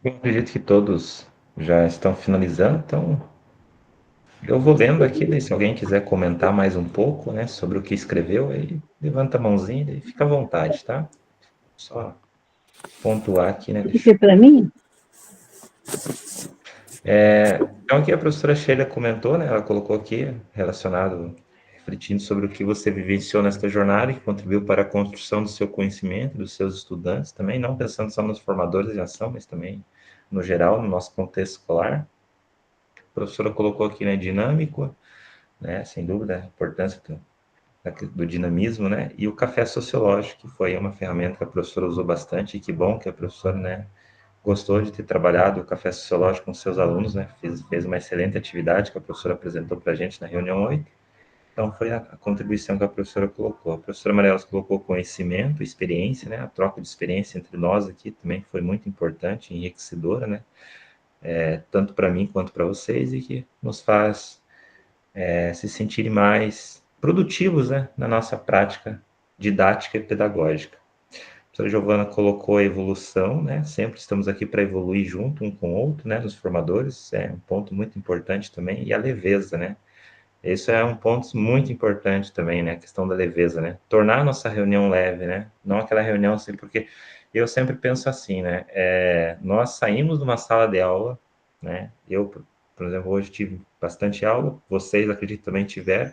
Eu acredito que todos já estão finalizando, então eu vou lendo aqui, daí se alguém quiser comentar mais um pouco, né, sobre o que escreveu, aí levanta a mãozinha e fica à vontade, tá? Só pontuar aqui, né? Fica para mim? Então aqui a professora Sheila comentou, né, ela colocou aqui relacionado, refletindo sobre o que você vivenciou nesta jornada, que contribuiu para a construção do seu conhecimento, dos seus estudantes também, não pensando só nos formadores de ação, mas também no geral, no nosso contexto escolar. A professora colocou aqui, né, dinâmico, né, sem dúvida, a importância do dinamismo, né? E o café sociológico, que foi uma ferramenta que a professora usou bastante, e que bom que a professora, né, gostou de ter trabalhado o café sociológico com seus alunos, né? Fez uma excelente atividade que a professora apresentou para a gente na reunião 8. Então, foi a contribuição que a professora colocou. A professora Mariela colocou conhecimento, experiência, né? A troca de experiência entre nós aqui também foi muito importante, enriquecedora, né? Tanto para mim quanto para vocês, e que nos faz se sentirem mais produtivos, né? Na nossa prática didática e pedagógica. A professora Giovana colocou a evolução, né? Sempre estamos aqui para evoluir junto um com o outro, né? Nos formadores, é um ponto muito importante também, e a leveza, né? Isso é um ponto muito importante também, né? A questão da leveza, né? Tornar a nossa reunião leve, né? Não aquela reunião assim, porque eu sempre penso assim, né? Nós saímos de uma sala de aula, né? Eu, por exemplo, hoje tive bastante aula, vocês acredito também tiveram.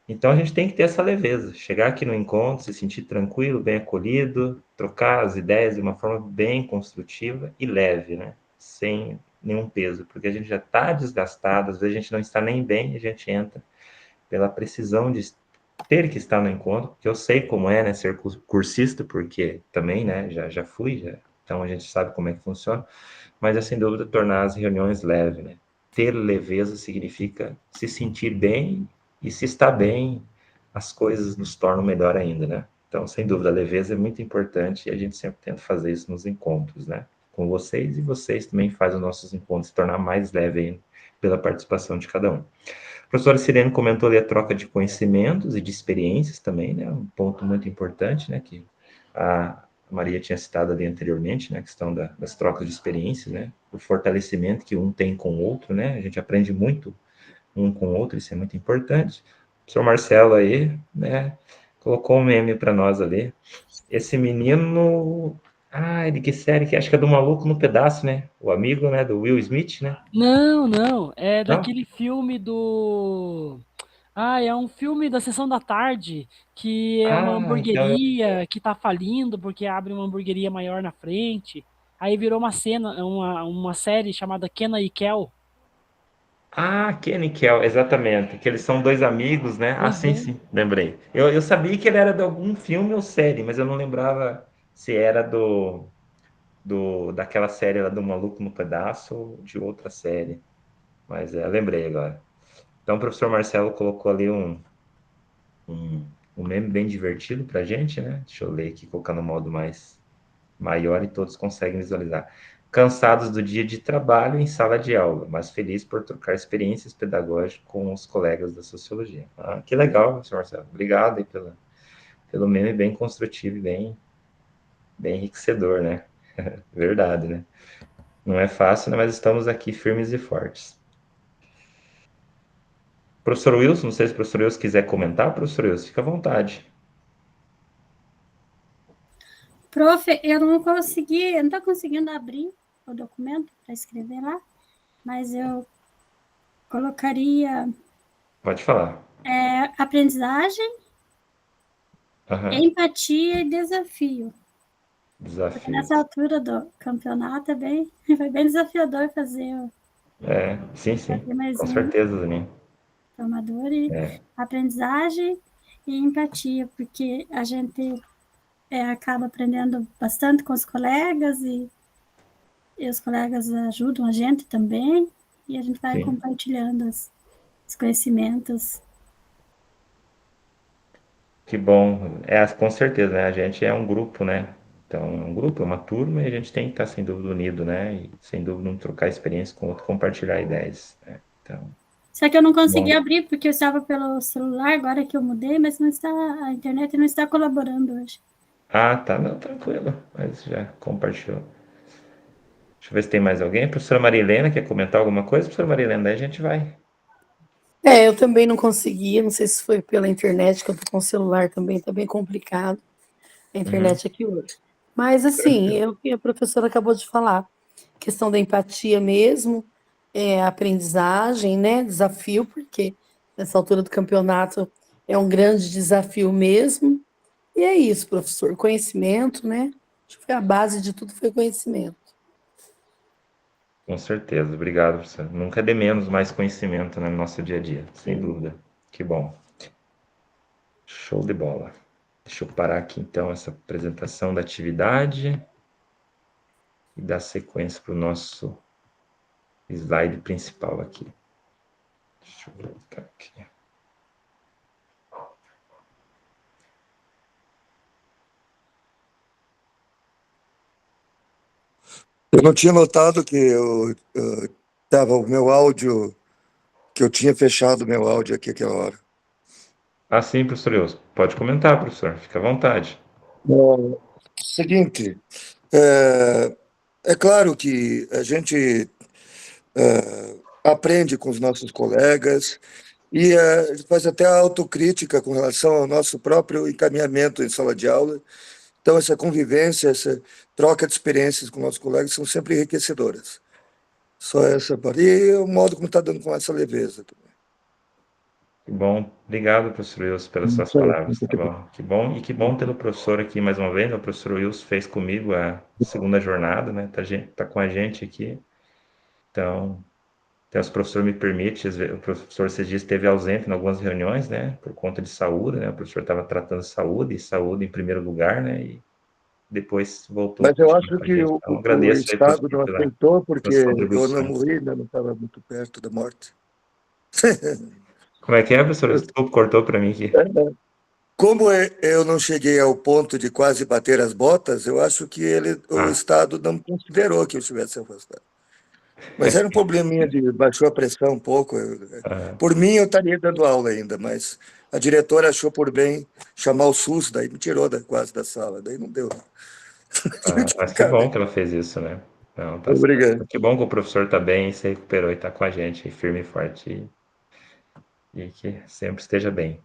Então a gente tem que ter essa leveza, chegar aqui no encontro, se sentir tranquilo, bem acolhido, trocar as ideias de uma forma bem construtiva e leve, né? Sem nenhum peso, porque a gente já está desgastado, às vezes a gente não está nem bem, a gente entra pela precisão de ter que estar no encontro, que eu sei como é, né, ser cursista, porque também, né, já fui, então a gente sabe como é que funciona, mas é sem dúvida tornar as reuniões leves, né? Ter leveza significa se sentir bem, e se está bem, as coisas nos tornam melhor ainda, né? Então, sem dúvida, a leveza é muito importante, e a gente sempre tenta fazer isso nos encontros, né? Com vocês, e vocês também fazem os nossos encontros se tornar mais leve ainda, pela participação de cada um. A professora Sirene comentou ali a troca de conhecimentos e de experiências também, né? Um ponto muito importante, né? Que a Maria tinha citado ali anteriormente, né? A questão das trocas de experiências, né? O fortalecimento que um tem com o outro, né? A gente aprende muito um com o outro, isso é muito importante. O professor Marcelo aí, né? Colocou um meme para nós ali. Esse menino... Ah, de que série que acho que é do Maluco no Pedaço, né? O amigo, né? Do Will Smith, né? Não, é Não? daquele filme do... Ah, é um filme da Sessão da Tarde, que é uma Ah, então hamburgueria que tá falindo porque abre uma hamburgueria maior na frente. Aí virou uma cena, uma série chamada Kenan e Kel. Kenny e Kel, exatamente. Que eles são dois amigos, né? Ah, sim, Uhum. sim, lembrei. Eu sabia que ele era de algum filme ou série, mas eu não lembrava se era daquela série lá do Maluco no Pedaço ou de outra série. Mas lembrei agora. Então o professor Marcelo colocou ali um meme bem divertido pra gente, né? Deixa eu ler aqui, colocar no modo mais maior e todos conseguem visualizar. Cansados do dia de trabalho em sala de aula, mas felizes por trocar experiências pedagógicas com os colegas da sociologia. Ah, que legal, senhor Marcelo. Obrigado aí pelo meme bem construtivo e bem enriquecedor, né? Verdade, né? Não é fácil, né? Mas estamos aqui firmes e fortes. Professor Wilson, não sei se o professor Wilson quiser comentar, professor Wilson, fica à vontade. Prof, eu não estou conseguindo abrir o documento para escrever lá, mas eu colocaria Pode falar. aprendizagem, Aham. empatia e desafio. Porque Desafio. nessa altura do campeonato foi bem desafiador fazer Sim, mais com um certeza, Zanin. formador e aprendizagem e empatia, porque a gente acaba aprendendo bastante com os colegas e os colegas ajudam a gente também, e a gente vai Sim. compartilhando os conhecimentos. Que bom. Com certeza, né? A gente é um grupo, né? Então, é um grupo, é uma turma, e a gente tem que estar, sem dúvida, unido, né? E, sem dúvida, um trocar experiência com o outro, compartilhar ideias, né? Então, Só que eu não consegui bom. abrir, porque eu estava pelo celular, agora que eu mudei, mas a internet não está colaborando hoje. Ah, tá. Não, tranquilo. Mas já compartilhou. Deixa eu ver se tem mais alguém. A professora Maria Helena quer comentar alguma coisa? Professora Maria Helena, daí a gente vai. Eu também não consegui, não sei se foi pela internet, que eu tô com o celular também, tá bem complicado a internet aqui hoje. Mas, assim, é o que a professora acabou de falar, questão da empatia mesmo, aprendizagem, né, desafio, porque nessa altura do campeonato é um grande desafio mesmo, e é isso, professor, conhecimento, né, acho que foi a base de tudo, foi conhecimento. Com certeza. Obrigado, professor. Nunca dê menos mais conhecimento, né, no nosso dia a dia, sem dúvida. Que bom. Show de bola. Deixa eu parar aqui, então, essa apresentação da atividade e dar sequência para o nosso slide principal aqui. Deixa eu voltar aqui. Eu não tinha notado que eu tava o meu áudio, que eu tinha fechado o meu áudio aqui aquela hora. Ah, sim, professor Wilson. Pode comentar, professor. Fica à vontade. Seguinte, é claro que a gente aprende com os nossos colegas e faz até a autocrítica com relação ao nosso próprio encaminhamento em sala de aula. Então, essa convivência, essa troca de experiências com nossos colegas são sempre enriquecedoras. Só essa parte. E o modo como está dando com essa leveza também. Que bom. Obrigado, professor Wilson, pelas suas palavras, tá bom? Que bom. E que bom ter o professor aqui mais uma vez. O professor Wilson fez comigo a segunda jornada, né? Tá com a gente aqui. Então, até os professores me permitem, o professor esses dias esteve ausente em algumas reuniões, né? Por conta de saúde, né? O professor estava tratando saúde, e saúde em primeiro lugar, né? E depois voltou a Mas eu continuar acho com a que gente. o, Então, o agradeço aí, Estado professor, não aceitou porque pelas eu não contribuições. morri, né? Não estava muito perto da morte. Como é que é, professor? Desculpa, cortou para mim aqui. Como eu não cheguei ao ponto de quase bater as botas, eu acho que o Estado não considerou que eu estivesse afastado. Mas era um probleminha de baixou a pressão um pouco. Por mim, eu estaria dando aula ainda, mas a diretora achou por bem chamar o SUS, daí me tirou quase da sala, daí não deu. Mas que bom que ela fez isso, né? Não, tá certo. Obrigado. Que bom que o professor está bem, se recuperou e está com a gente, firme e forte, e que sempre esteja bem.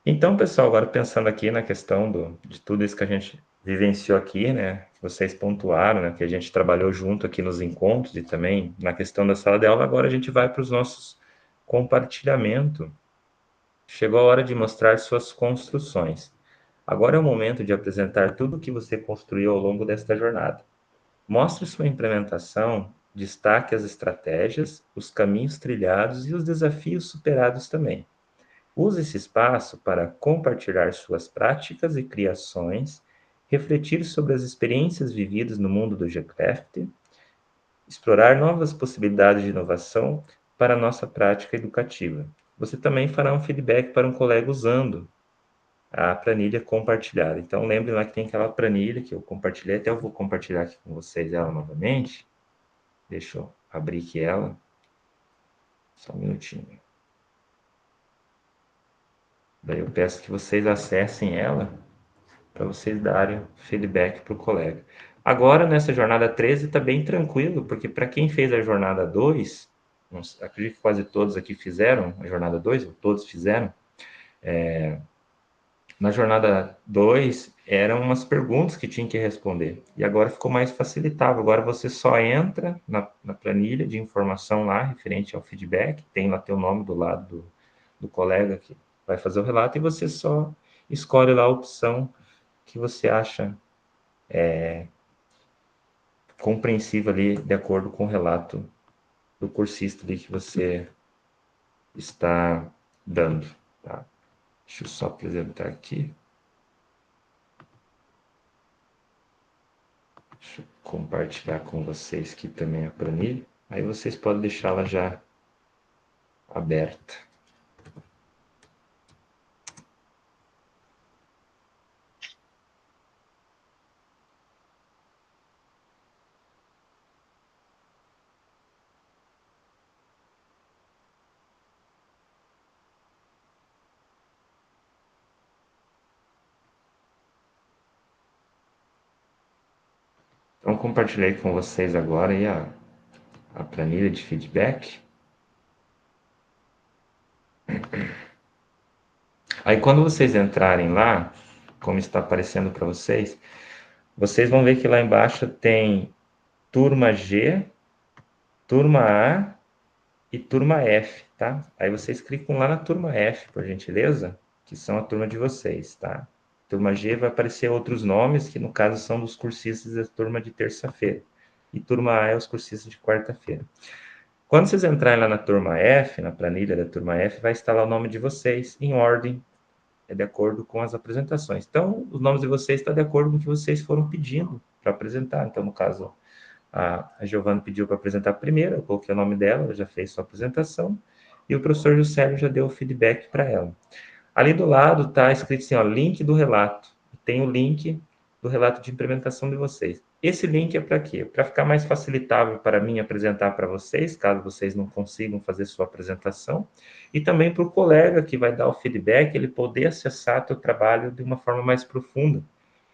Então, pessoal, agora pensando aqui na questão de tudo isso que a gente vivenciou aqui, né? Que vocês pontuaram, né? Que a gente trabalhou junto aqui nos encontros e também na questão da sala de aula, agora a gente vai para os nossos compartilhamentos. Chegou a hora de mostrar suas construções. Agora é o momento de apresentar tudo o que você construiu ao longo desta jornada. Mostre sua implementação, destaque as estratégias, os caminhos trilhados e os desafios superados também. Use esse espaço para compartilhar suas práticas e criações, refletir sobre as experiências vividas no mundo do Gcraft, explorar novas possibilidades de inovação para a nossa prática educativa. Você também fará um feedback para um colega usando a planilha compartilhada. Então, lembre lá que tem aquela planilha que eu compartilhei, até eu vou compartilhar aqui com vocês ela novamente. Deixa eu abrir aqui ela. Só um minutinho. Daí eu peço que vocês acessem ela para vocês darem feedback para o colega. Agora, nessa jornada 13, está bem tranquilo, porque para quem fez a jornada 2, acredito que quase todos aqui fizeram a jornada 2, ou todos fizeram, na jornada 2, eram umas perguntas que tinha que responder. E agora ficou mais facilitável. Agora você só entra na planilha de informação lá, referente ao feedback, tem lá teu nome do lado do colega que vai fazer o relato, e você só escolhe lá a opção que você acha compreensível ali, de acordo com o relato do cursista ali que você está dando. Tá? Deixa eu só apresentar aqui. Deixa eu compartilhar com vocês aqui também a planilha. Aí vocês podem deixá-la já aberta. Então, compartilhei com vocês agora aí a planilha de feedback. Aí, quando vocês entrarem lá, como está aparecendo para vocês, vocês vão ver que lá embaixo tem turma G, turma A e turma F, tá? Aí vocês clicam lá na turma F, por gentileza, que são a turma de vocês, tá? Turma G vai aparecer outros nomes, que no caso são dos cursistas da turma de terça-feira. E turma A é os cursistas de quarta-feira. Quando vocês entrarem lá na turma F, na planilha da turma F, vai estar lá o nome de vocês, em ordem é de acordo com as apresentações. Então, os nomes de vocês estão de acordo com o que vocês foram pedindo para apresentar. Então, no caso, a Giovana pediu para apresentar primeiro, eu coloquei o nome dela, ela já fez sua apresentação, e o professor Juscelio já deu o feedback para ela. Ali do lado está escrito assim, ó, link do relato. Tem o link do relato de implementação de vocês. Esse link é para quê? Para ficar mais facilitável para mim apresentar para vocês, caso vocês não consigam fazer sua apresentação, e também para o colega que vai dar o feedback, ele poder acessar teu trabalho de uma forma mais profunda.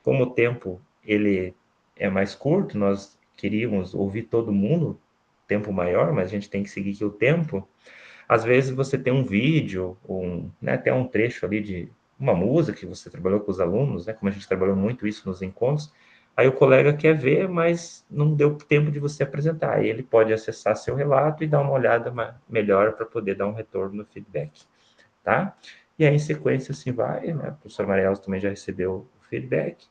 Como o tempo ele é mais curto, nós queríamos ouvir todo mundo, tempo maior, mas a gente tem que seguir aqui o tempo. Às vezes você tem um vídeo, né, até um trecho ali de uma música que você trabalhou com os alunos, né, como a gente trabalhou muito isso nos encontros, aí o colega quer ver, mas não deu tempo de você apresentar. Aí ele pode acessar seu relato e dar uma olhada melhor para poder dar um retorno no feedback, tá? E aí, em sequência, assim vai, né? A professora Mariela também já recebeu o feedback,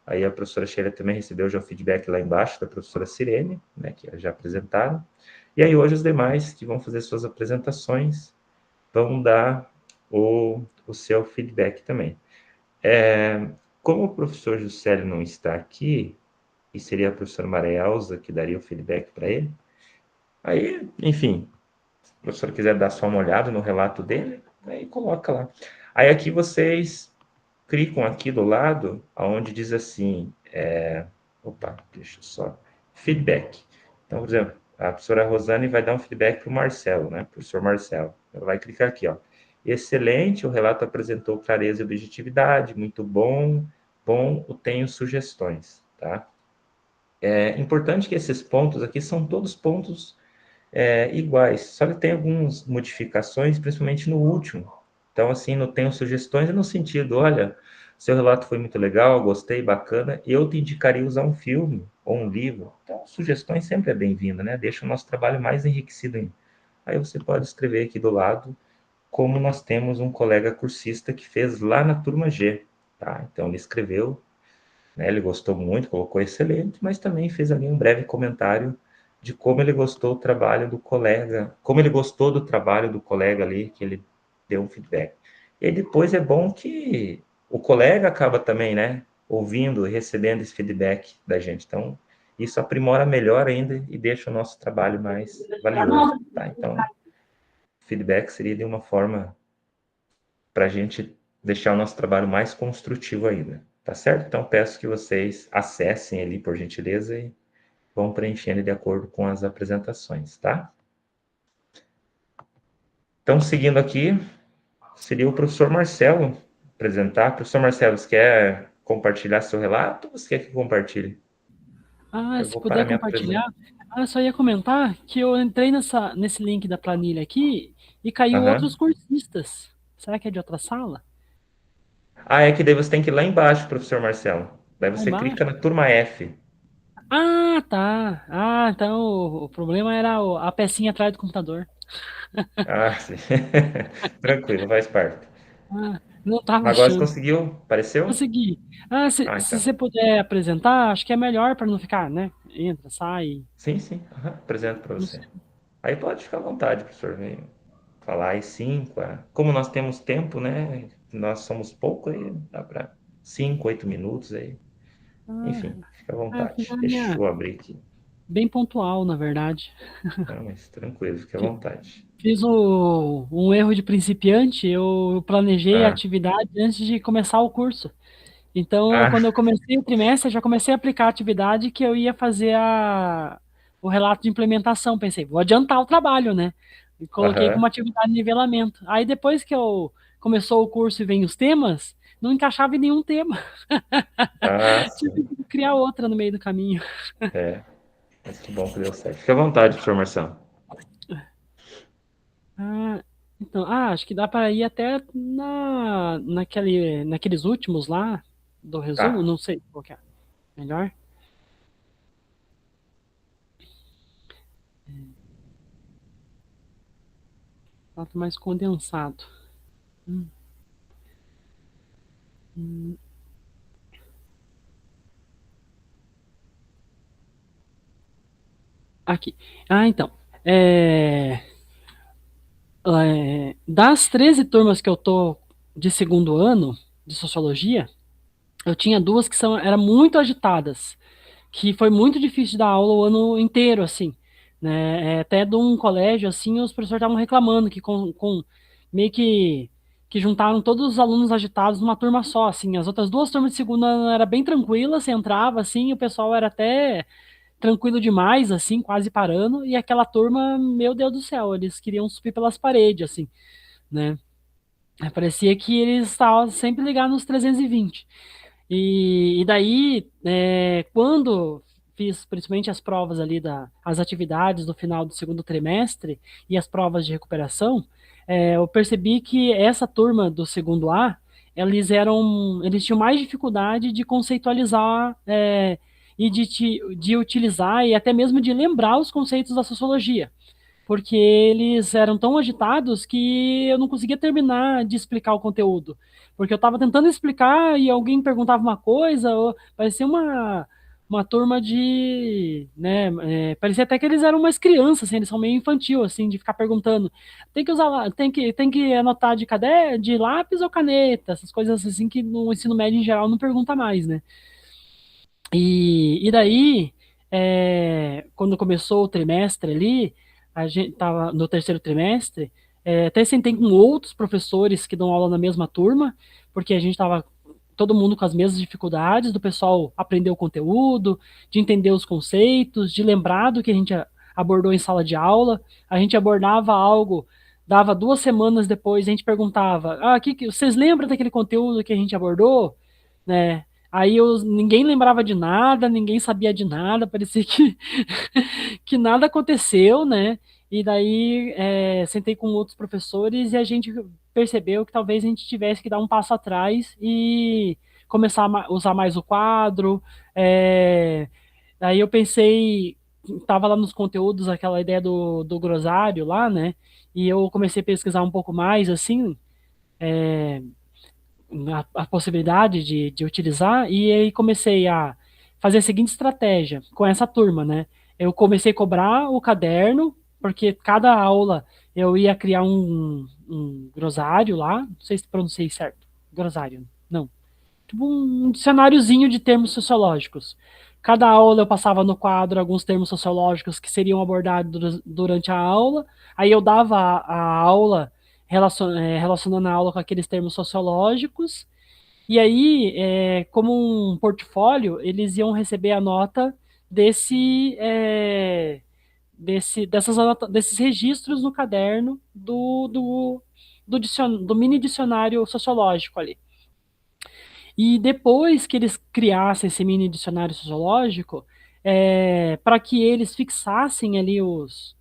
aí a professora Sheila também recebeu já o feedback lá embaixo da professora Sirene, né, que já apresentaram. E aí hoje os demais que vão fazer suas apresentações vão dar o seu feedback também. Como o professor Juscelio não está aqui, e seria a professora Maria Elza que daria o feedback para ele, aí, enfim, se o professor quiser dar só uma olhada no relato dele, aí coloca lá. Aí aqui vocês clicam aqui do lado, onde diz assim, deixa eu só, feedback. Então, por exemplo, a professora Rosane vai dar um feedback para o Marcelo, né? Professor Marcelo. Ela vai clicar aqui, ó. Excelente, o relato apresentou clareza e objetividade, muito bom, tenho sugestões, tá? É importante que esses pontos aqui são todos pontos iguais, só que tem algumas modificações, principalmente no último. Então, assim, não tenho sugestões no sentido, olha, seu relato foi muito legal, gostei, bacana, eu te indicaria usar um filme ou um livro. Então, sugestões sempre é bem-vinda, né? Deixa o nosso trabalho mais enriquecido ainda. Aí você pode escrever aqui do lado, como nós temos um colega cursista que fez lá na turma G, tá? Então, ele escreveu, né? Ele gostou muito, colocou excelente, mas também fez ali um breve comentário de como ele gostou do trabalho do colega, como ele gostou do trabalho do colega ali, que ele deu um feedback. E aí depois é bom que o colega acaba também, né, ouvindo e recebendo esse feedback da gente. Então, isso aprimora melhor ainda e deixa o nosso trabalho mais valioso, tá? Então, feedback seria de uma forma para a gente deixar o nosso trabalho mais construtivo ainda, tá certo? Então, peço que vocês acessem ali, por gentileza, e vão preenchendo de acordo com as apresentações, tá? Então, seguindo aqui, seria o professor Marcelo apresentar. Professor Marcelo, você quer compartilhar seu relato ou você quer que eu compartilhe? Eu Se vou puder parar minha compartilhar. apresentação. Só ia comentar que eu entrei nesse link da planilha aqui e caiu outros Uhum. cursistas. Será que é de outra sala? É que daí você tem que ir lá embaixo, professor Marcelo. Daí Lá você embaixo? clica na turma F. Tá. Então o problema era a pecinha atrás do computador. Sim. Tranquilo, faz parte. Não tava Agora você achando. conseguiu? Apareceu? Consegui. Se Então. você puder apresentar, acho que é melhor para não ficar, né? Entra, sai. Sim. Uhum. Apresento para Não você. sei. Aí pode ficar à vontade, professor. Vem falar aí 5. Como nós temos tempo, né? Nós somos pouco, aí dá para 5, 8 minutos aí. Enfim, fica à Eu fiz vontade. a Deixa minha eu abrir aqui. bem pontual, na verdade. Não, mas tranquilo, fique à vontade. Fiz um erro de principiante, eu planejei a Ah, atividade antes de começar o curso. Então, ah, quando eu comecei o trimestre, eu já comecei a aplicar a atividade que eu ia fazer o relato de implementação. Pensei, vou adiantar o trabalho, né? E coloquei como aham, atividade de nivelamento. Aí, depois que começou o curso e vem os temas, não encaixava em nenhum tema. Tive sim. que criar outra no meio do caminho. Mas que bom que deu certo. Fique à vontade, professor Marcelo. Ah, então, acho que dá para ir até naqueles últimos lá do resumo, Tá. não sei qual que é. Melhor? Fato mais condensado. Hum, hum. Aqui. Então. Das 13 turmas que eu tô de segundo ano de sociologia, eu tinha duas que eram muito agitadas, que foi muito difícil de dar aula o ano inteiro, assim, né? Até de um colégio, assim, os professores estavam reclamando que meio que juntaram todos os alunos agitados numa turma só, assim. As outras duas turmas de segunda era bem tranquila, você entrava, assim, e o pessoal era até tranquilo demais, assim, quase parando, e aquela turma, meu Deus do céu, eles queriam subir pelas paredes, assim, né? Parecia que eles estavam sempre ligados nos 320. E daí, quando fiz principalmente as provas ali, as atividades do final do segundo trimestre e as provas de recuperação, eu percebi que essa turma do segundo A, eles tinham mais dificuldade de conceitualizar e de utilizar e até mesmo de lembrar os conceitos da sociologia, porque eles eram tão agitados que eu não conseguia terminar de explicar o conteúdo. Porque eu estava tentando explicar e alguém perguntava uma coisa, ou parecia uma turma de, né, parecia até que eles eram umas crianças, assim, eles são meio infantil, assim, de ficar perguntando, tem que anotar de caderno, de lápis ou caneta, essas coisas assim que no ensino médio em geral não pergunta mais, né? E daí, quando começou o trimestre ali, a gente estava no terceiro trimestre, até sentei com outros professores que dão aula na mesma turma, porque a gente estava todo mundo com as mesmas dificuldades, do pessoal aprender o conteúdo, de entender os conceitos, de lembrar do que a gente abordou em sala de aula. A gente abordava algo, dava 2 semanas depois, a gente perguntava, vocês lembram daquele conteúdo que a gente abordou? Né? Aí ninguém lembrava de nada, ninguém sabia de nada, parecia que, que nada aconteceu, né? E daí sentei com outros professores e a gente percebeu que talvez a gente tivesse que dar um passo atrás e começar a usar mais o quadro. Daí eu pensei, estava lá nos conteúdos aquela ideia do grosário lá, né? E eu comecei a pesquisar um pouco mais, assim, a possibilidade de utilizar, e aí comecei a fazer a seguinte estratégia com essa turma, né? Eu comecei a cobrar o caderno, porque cada aula eu ia criar um grosário lá, não sei se pronunciei certo, grosário, não, tipo um dicionáriozinho de termos sociológicos. Cada aula eu passava no quadro alguns termos sociológicos que seriam abordados durante a aula, aí eu dava a aula relacionando a aula com aqueles termos sociológicos, e aí, como um portfólio, eles iam receber a nota desses registros no caderno do mini dicionário sociológico ali. E depois que eles criassem esse mini dicionário sociológico, para que eles fixassem ali os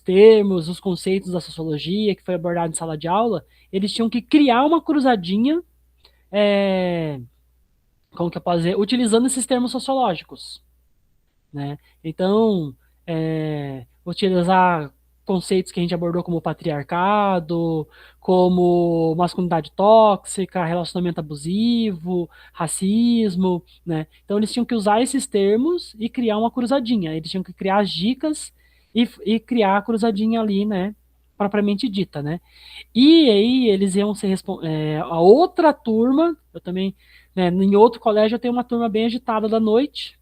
termos, os conceitos da sociologia que foi abordado em sala de aula, eles tinham que criar uma cruzadinha, como que eu posso dizer, utilizando esses termos sociológicos, né? Então, utilizar conceitos que a gente abordou como patriarcado, como masculinidade tóxica, relacionamento abusivo, racismo, né? Então eles tinham que usar esses termos e criar uma cruzadinha. Eles tinham que criar as dicas e criar a cruzadinha ali, né? Propriamente dita, né? E aí eles iam ser a outra turma, eu também, né, em outro colégio eu tenho uma turma bem agitada da noite.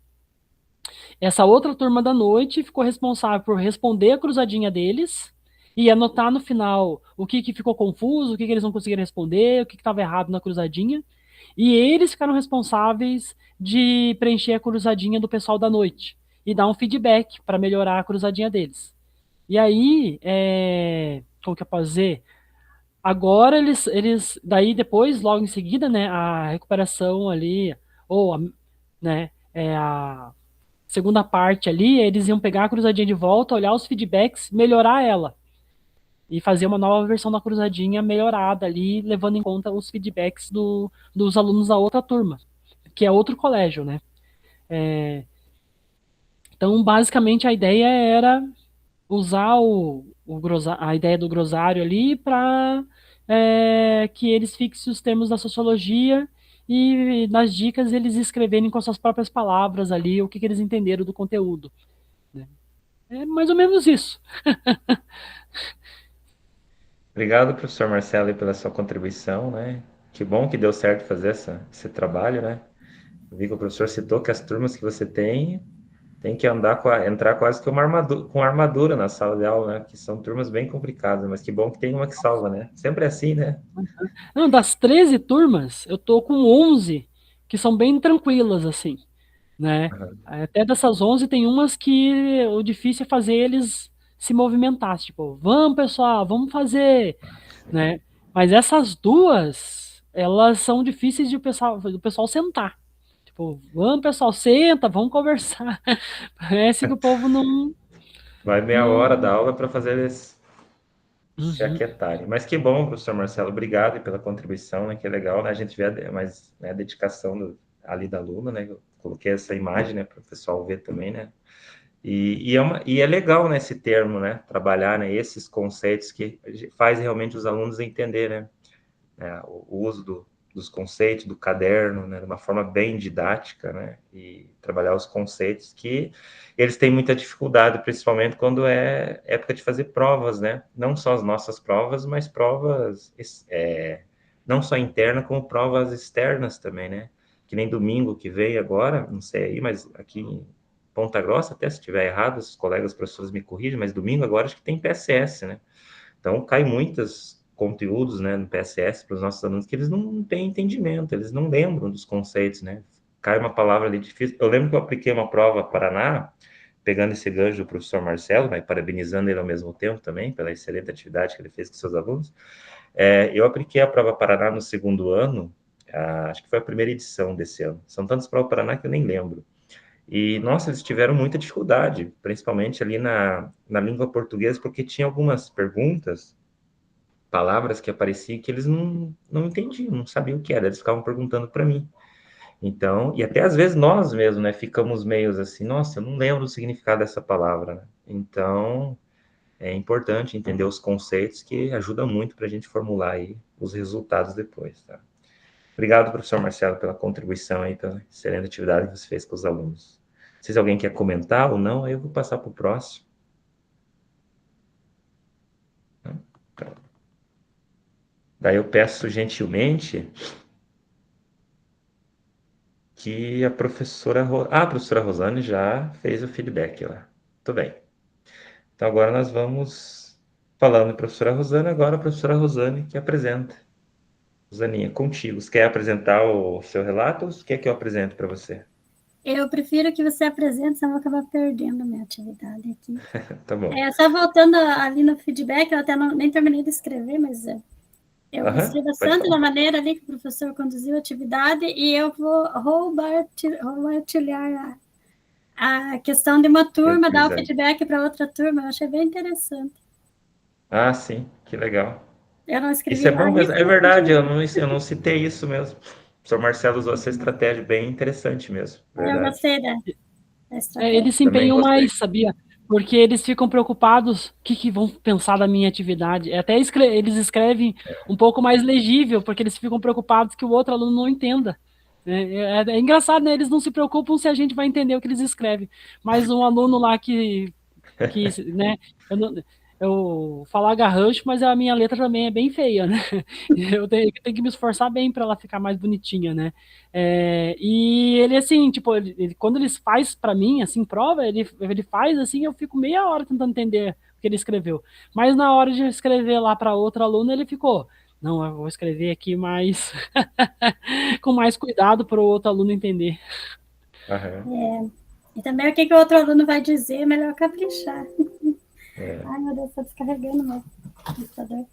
Essa outra turma da noite ficou responsável por responder a cruzadinha deles e anotar no final o que ficou confuso, o que eles não conseguiram responder, o que estava errado na cruzadinha. E eles ficaram responsáveis de preencher a cruzadinha do pessoal da noite e dar um feedback para melhorar a cruzadinha deles. E aí, como que eu posso dizer? Agora daí depois, logo em seguida, né, a recuperação ali, ou né, a segunda parte ali, eles iam pegar a cruzadinha de volta, olhar os feedbacks, melhorar ela. E fazer uma nova versão da cruzadinha melhorada ali, levando em conta os feedbacks dos alunos da outra turma, que é outro colégio, né? Então, basicamente, a ideia era usar a ideia do grosário ali para que eles fixem os termos da sociologia e nas dicas eles escreverem com as suas próprias palavras ali o que eles entenderam do conteúdo. Né? É mais ou menos isso. Obrigado, professor Marcelo, aí, pela sua contribuição, né? Que bom que deu certo fazer esse trabalho, né? Eu vi que o professor citou que as turmas que você tem que entrar quase que com armadura na sala de aula, né? Que são turmas bem complicadas, mas que bom que tem uma que salva, né? Sempre é assim, né? Não, das 13 turmas, eu tô com 11 que são bem tranquilas, assim, né? Aham. Até dessas 11 tem umas que o difícil é fazer eles se movimentar, tipo, vamos pessoal, vamos fazer, né? Mas essas duas, elas são difíceis de do pessoal sentar. Tipo, vamos pessoal, senta, vamos conversar. Parece que o povo não, Vai meia hora não... da aula para fazer eles se Uhum. aquietarem. Mas que bom, professor Marcelo, obrigado aí pela contribuição, né? Que legal, né? A gente vê a dedicação ali da aluna, né? Eu coloquei essa imagem, né, para o pessoal ver também, né? E é legal, né, esse termo, né? Trabalhar, né, esses conceitos que faz realmente os alunos entender, né? O uso dos conceitos, do caderno, né, de uma forma bem didática, né, e trabalhar os conceitos que eles têm muita dificuldade, principalmente quando é época de fazer provas, né, não só as nossas provas, mas provas não só internas, como provas externas também, né, que nem domingo que vem agora, não sei aí, mas aqui em Ponta Grossa, até se estiver errado, os colegas professores me corrigem, mas domingo agora acho que tem PSS, né, então, cai muitos conteúdos, né, no PSS para os nossos alunos que eles não têm entendimento, eles não lembram dos conceitos, né? Cai uma palavra ali difícil. Eu lembro que eu apliquei uma prova Paraná, pegando esse gancho do professor Marcelo, mas parabenizando ele ao mesmo tempo também pela excelente atividade que ele fez com seus alunos. Eu apliquei a prova Paraná no segundo ano, acho que foi a primeira edição desse ano. São tantas provas Paraná que eu nem lembro. E, nossa, eles tiveram muita dificuldade, principalmente ali na língua portuguesa, porque tinha algumas perguntas, palavras que apareciam que eles não entendiam, não sabiam o que era, eles ficavam perguntando para mim. Então, e até às vezes nós mesmos, né, ficamos meios assim, nossa, eu não lembro o significado dessa palavra, né? Então, é importante entender os conceitos que ajudam muito para a gente formular aí os resultados depois, tá? Obrigado, professor Marcelo, pela contribuição aí, pela excelente atividade que você fez com os alunos. Não sei se alguém quer comentar ou não, aí eu vou passar para o próximo. Daí eu peço gentilmente que a professora... a professora Rosane já fez o feedback lá. Muito bem. Então agora nós vamos falando de professora Rosane, agora a professora Rosane que apresenta. Rosaninha, contigo. Você quer apresentar o seu relato ou você quer que eu apresente para você? Eu prefiro que você apresente, senão eu vou acabar perdendo a minha atividade aqui. Tá bom. Só voltando ali no feedback, eu até nem terminei de escrever, mas eu gostei Pode bastante da falar. maneira ali que o professor conduziu a atividade e eu vou compartilhar a questão de uma turma dar o feedback para outra turma. Eu achei bem interessante. Ah, sim, que legal. Eu não Isso escrevi é lá bom mesmo. isso, É mas verdade, eu não citei isso mesmo. O professor Marcelo usou essa estratégia bem interessante mesmo. eu Verdade. gostei da estratégia. Eles se Também empenham gostei. mais, sabia? Porque eles ficam preocupados, o que vão pensar da minha atividade. Até eles escrevem um pouco mais legível, porque eles ficam preocupados que o outro aluno não entenda. É engraçado, né? Eles não se preocupam se a gente vai entender o que eles escrevem. Mas um aluno lá que né? Eu falar garrancho, mas a minha letra também é bem feia, né? Eu tenho que me esforçar bem para ela ficar mais bonitinha, né? E ele, assim, tipo, quando ele faz para mim, assim, prova, ele faz assim, eu fico meia hora tentando entender o que ele escreveu. Mas na hora de escrever lá para outro aluno, ele ficou. Não, eu vou escrever aqui mais com mais cuidado para o outro aluno entender. Aham. E também o que o outro aluno vai dizer, é melhor caprichar. Ai, meu Deus, estou descarregando meu computador.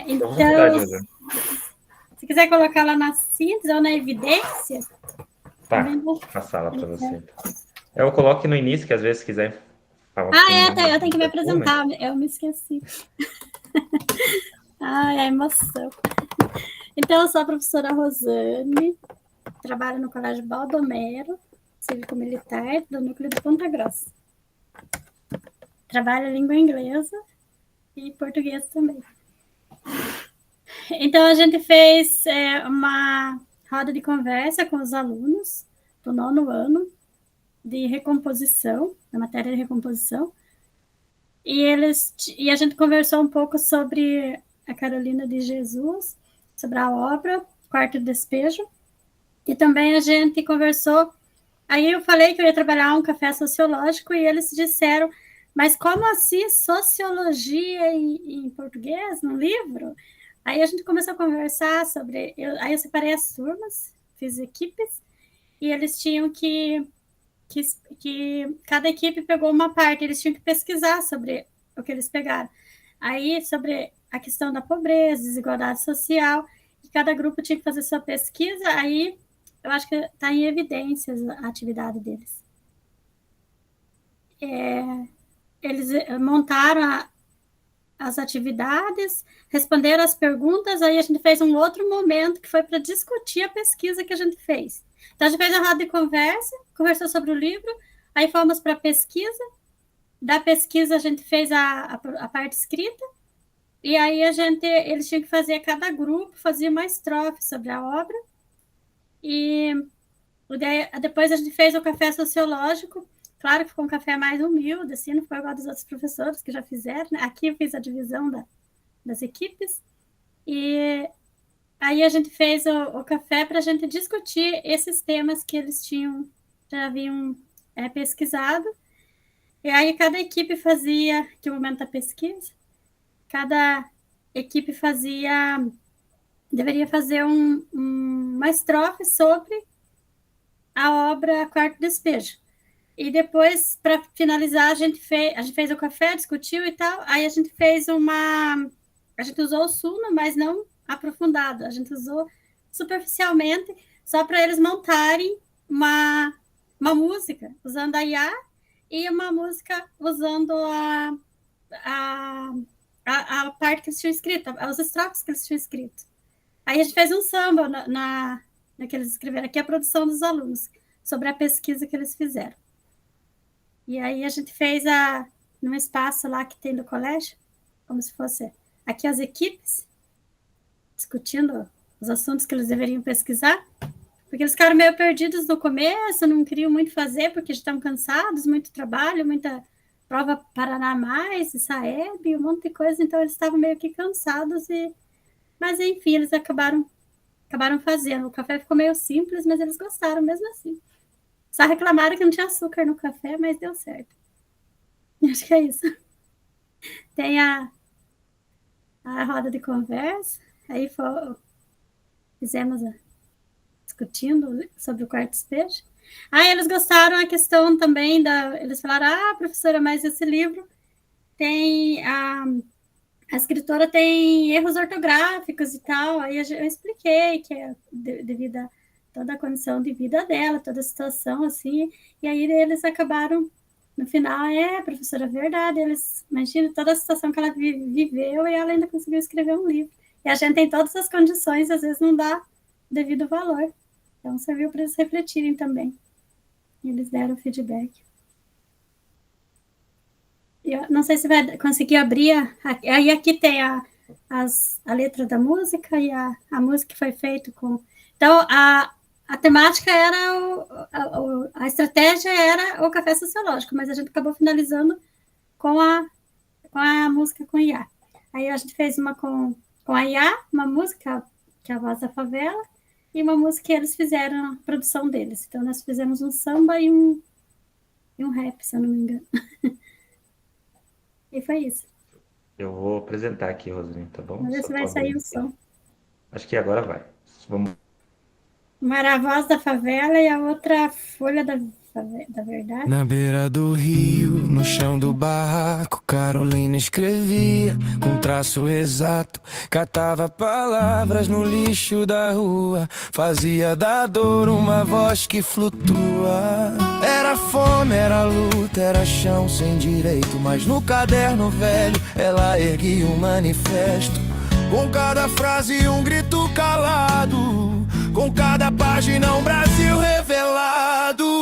Então, se quiser colocar lá na síntese ou na evidência, Tá, também vou passar lá para você. Eu coloco no início, que às vezes quiser falar um eu tenho que me apresentar, eu me esqueci. Ai, a emoção. Então, eu sou a professora Rosane, trabalho no Colégio Baldomero, cívico-militar, do núcleo de Ponta Grossa. Trabalho em língua inglesa e português também. Então, a gente fez uma roda de conversa com os alunos do 9º ano de recomposição, da matéria de recomposição, E a gente conversou um pouco sobre a Carolina de Jesus, sobre a obra Quarto Despejo, e também a gente conversou. Aí eu falei que eu ia trabalhar um café sociológico e eles disseram, mas como assim sociologia em português, no livro? Aí a gente começou a conversar sobre... Aí eu separei as turmas, fiz equipes, e eles tinham que cada equipe pegou uma parte, eles tinham que pesquisar sobre o que eles pegaram. Aí, sobre a questão da pobreza, desigualdade social, e cada grupo tinha que fazer sua pesquisa, aí eu acho que está em evidências a atividade deles. Eles montaram as atividades, responderam as perguntas, aí a gente fez um outro momento que foi para discutir a pesquisa que a gente fez. Então, a gente fez a roda de conversa, conversou sobre o livro, aí fomos para a pesquisa, da pesquisa a gente fez a parte escrita, e aí eles tinham que fazer, cada grupo fazia uma estrofe sobre a obra, e depois a gente fez o café sociológico. Claro que ficou um café mais humilde, assim, não foi igual dos outros professores que já fizeram, né? Aqui eu fiz a divisão das equipes, e aí a gente fez o café para a gente discutir esses temas que eles já haviam pesquisado, e aí cada equipe fazia, que é o momento da pesquisa, cada equipe deveria fazer uma estrofe sobre a obra Quarto Despejo. E depois, para finalizar, a gente fez o café, discutiu e tal, aí a gente usou o Suno, mas não aprofundado, a gente usou superficialmente, só para eles montarem uma música, usando a IA, e uma música usando a parte que eles tinham escrito, os estrofes que eles tinham escrito. Aí a gente fez um samba na que eles escreveram, aqui a produção dos alunos, sobre a pesquisa que eles fizeram. E aí a gente fez num espaço lá que tem do colégio, como se fosse aqui as equipes, discutindo os assuntos que eles deveriam pesquisar, porque eles ficaram meio perdidos no começo, não queriam muito fazer, porque já estavam cansados, muito trabalho, muita prova Paraná Mais, Saeb, um monte de coisa, então eles estavam meio que cansados, mas enfim, eles acabaram fazendo. O café ficou meio simples, mas eles gostaram mesmo assim. Só reclamaram que não tinha açúcar no café, mas deu certo. Acho que é isso. Tem a roda de conversa, aí fizemos discutindo sobre o quarto despejo. Eles gostaram a questão também eles falaram, professora, mas esse livro tem a escritora tem erros ortográficos e tal. Aí eu expliquei que é devido a toda a condição de vida dela, toda a situação, assim, e aí eles acabaram, no final, professora, é verdade, eles imaginam toda a situação que ela viveu e ela ainda conseguiu escrever um livro. E a gente tem todas as condições, às vezes não dá devido valor. Então, serviu para eles refletirem também. E eles deram feedback. Eu não sei se vai conseguir abrir. Aí aqui tem a letra da música e a música que foi feita com... Então, a temática era... A estratégia era o café sociológico, mas a gente acabou finalizando com a música com IA. Aí a gente fez uma com a IA, uma música que é a Voz da Favela, e uma música que eles fizeram a produção deles. Então, nós fizemos um samba e um rap, se eu não me engano. E foi isso. Eu vou apresentar aqui, Rosane, tá bom? Vamos ver se vai sair o som. Acho que agora vai. Vamos. Uma era a Voz da Favela e a outra Folha da Verdade. Na beira do rio, no chão do barraco, Carolina escrevia com traço exato, catava palavras no lixo da rua, fazia da dor uma voz que flutua. Era fome, era luta, era chão sem direito, mas no caderno velho ela erguia um manifesto, com cada frase um grito calado, com cada página um Brasil revelado.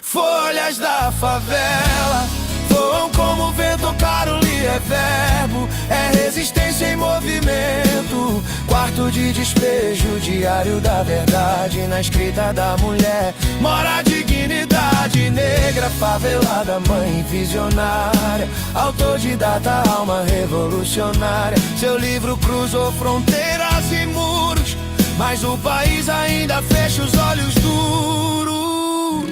Folhas da favela voam como vento, Caroli é verbo, é resistência em movimento. Quarto ponto de despejo, diário da verdade. Na escrita da mulher mora a dignidade. Negra, favelada, mãe visionária, autodidata, alma revolucionária. Seu livro cruzou fronteiras e muros, mas o país ainda fecha os olhos duros.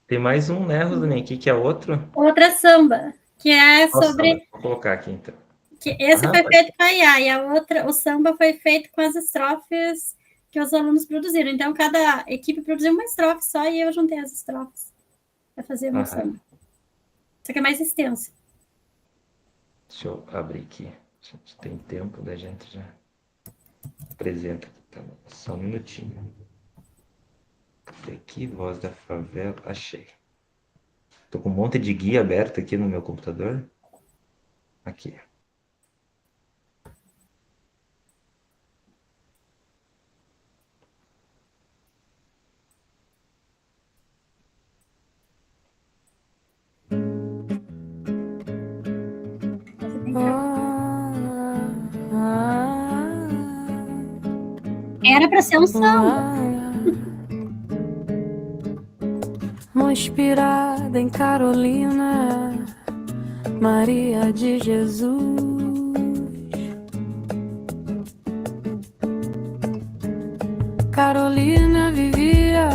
Tem mais um, né, Rosane? Que é outro? Outra samba, que é Nossa, sobre... vou colocar aqui, então. Que esse Ah, foi pode- feito com a IA, e a outra, o samba foi feito com as estrofes que os alunos produziram. Então, cada equipe produziu uma estrofe só, e eu juntei as estrofes para fazer o meu Aham. samba. Só que é mais extenso. Deixa eu abrir aqui. A gente tem tempo da gente já apresenta. Tá bom. Só um minutinho. Cadê aqui? Voz da Favela. Achei. Tô com um monte de guia aberto aqui no meu computador. Aqui. Era para ser um samba. Mão inspirada em Carolina, Maria de Jesus. Carolina vivia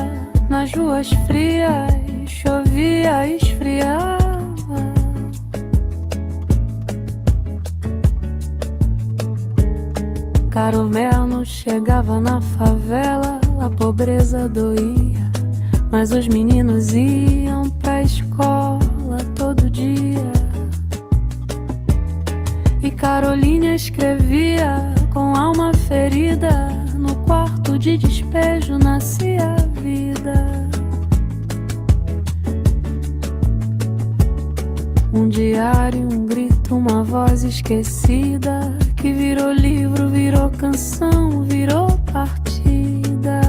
nas ruas frias, chovia, esfriava. Caromel não chegava na favela, a pobreza doía, mas os meninos iam pra escola todo dia. E Carolina escrevia com alma ferida, no quarto de despejo nascia a vida. Um diário, um grito, uma voz esquecida, que virou livro, virou canção, virou partida.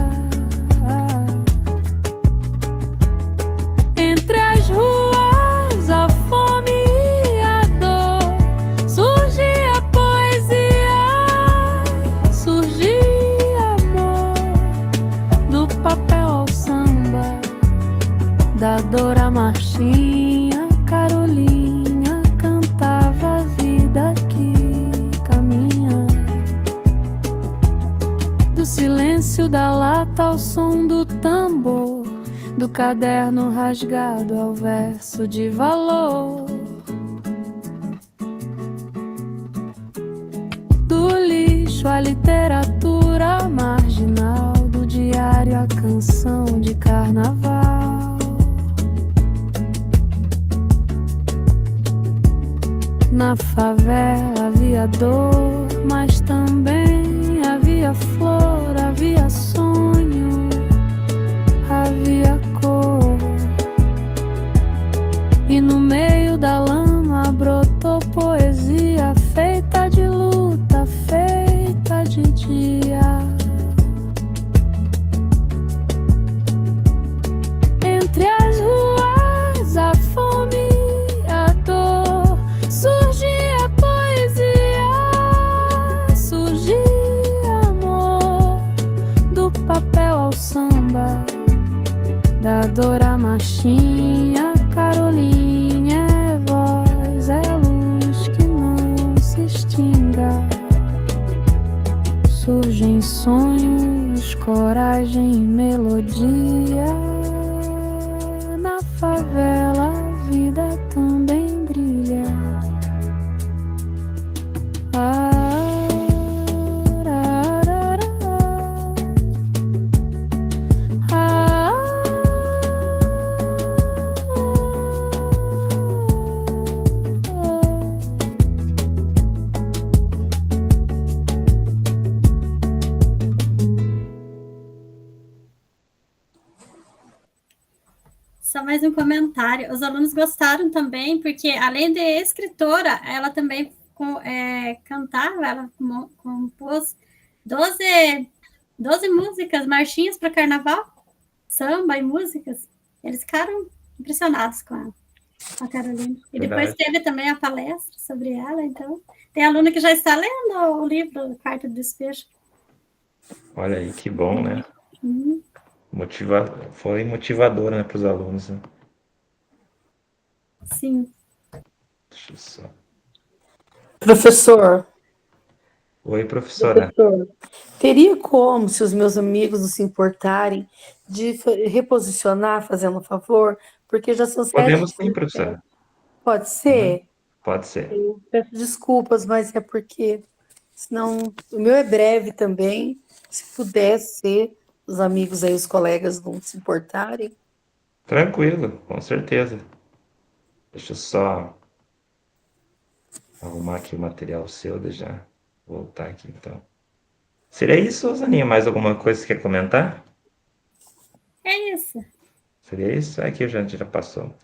Entre as ruas, a fome e a dor, surgia poesia, surgia amor. Do papel ao samba, da dor à marchinha, Carolina cantava a vida que caminha. Do silêncio da lata ao som do tambor, do caderno rasgado ao verso de valor. Do lixo à literatura marginal, do diário à canção de carnaval. Na favela havia dor, mas também havia flor, havia sonho, havia cor. E no meio da lama brotou poesia, feita de luta, feita de dia. Entre as ruas, a fome e a dor, surgia poesia, surgia amor. Do papel ao samba, da dor à marchinha, Carolina é voz, é luz que não se extinga. Surgem sonhos, coragem, melodia. Na favela a vida também brilha. Só mais um comentário. Os alunos gostaram também, porque além de escritora, ela também cantava, ela compôs 12 músicas, marchinhas para carnaval, samba e músicas. Eles ficaram impressionados com ela. a Carolina. E Verdade. depois teve também a palestra sobre ela, então. Tem aluno que já está lendo o livro Carta do Despejo. Olha aí, que bom, né? Uhum. Foi motivador, né, para os alunos, né? Sim. Deixa eu só. Professor, Oi, professora. teria como, se os meus amigos não se importarem, de reposicionar, fazendo um favor? Porque já são Podemos 7. sim, professora. Pode ser? Pode ser. Eu peço desculpas, mas é porque, senão, o meu é breve também. Se pudesse ser, os amigos aí, os colegas não se importarem. Tranquilo, com certeza. Deixa eu só arrumar aqui o material seu, deixa eu voltar aqui então. Seria isso, Zaninha? Mais alguma coisa que você quer comentar? É isso. Seria isso? Aqui a gente já passou.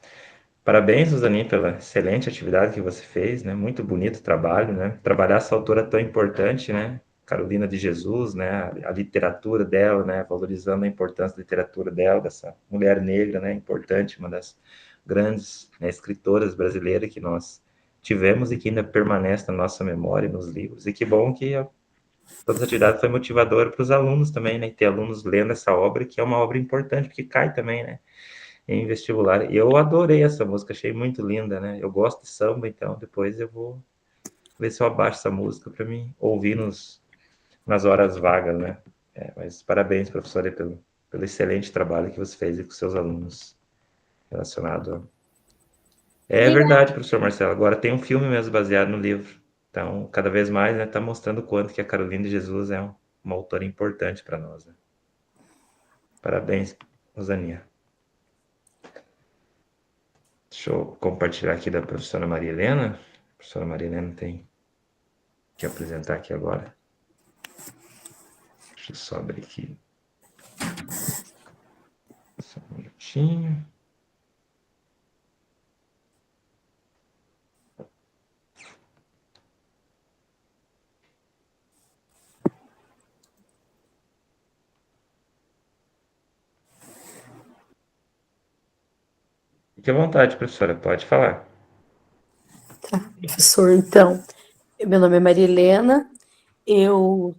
Parabéns, Suzaninha, pela excelente atividade que você fez, né? Muito bonito o trabalho, né? Trabalhar essa autora tão importante, né? Carolina de Jesus, né? A literatura dela, né? Valorizando a importância da literatura dela, dessa mulher negra, né? Importante, uma das grandes, né, escritoras brasileiras que nós tivemos e que ainda permanece na nossa memória, nos livros. E que bom que toda essa atividade foi motivadora para os alunos também, né? Ter alunos lendo essa obra, que é uma obra importante, porque cai também, né? Em vestibular. E eu adorei essa música, achei muito linda, né? Eu gosto de samba, então depois eu vou ver se eu abaixo essa música para mim ouvir nas horas vagas, né? Mas parabéns, professora, pelo excelente trabalho que você fez com seus alunos relacionado. É verdade, professor Marcelo. Agora tem um filme mesmo baseado no livro. Então, cada vez mais, né, tá mostrando o quanto que a Carolina de Jesus é uma autora importante para nós, né? Parabéns, Rosaninha. Deixa eu compartilhar aqui da professora Maria Helena. A professora Maria Helena tem que apresentar aqui agora. Deixa eu só abrir aqui. Só um minutinho. Fique à vontade, professora, pode falar. Tá, professor, então, meu nome é Maria Helena, eu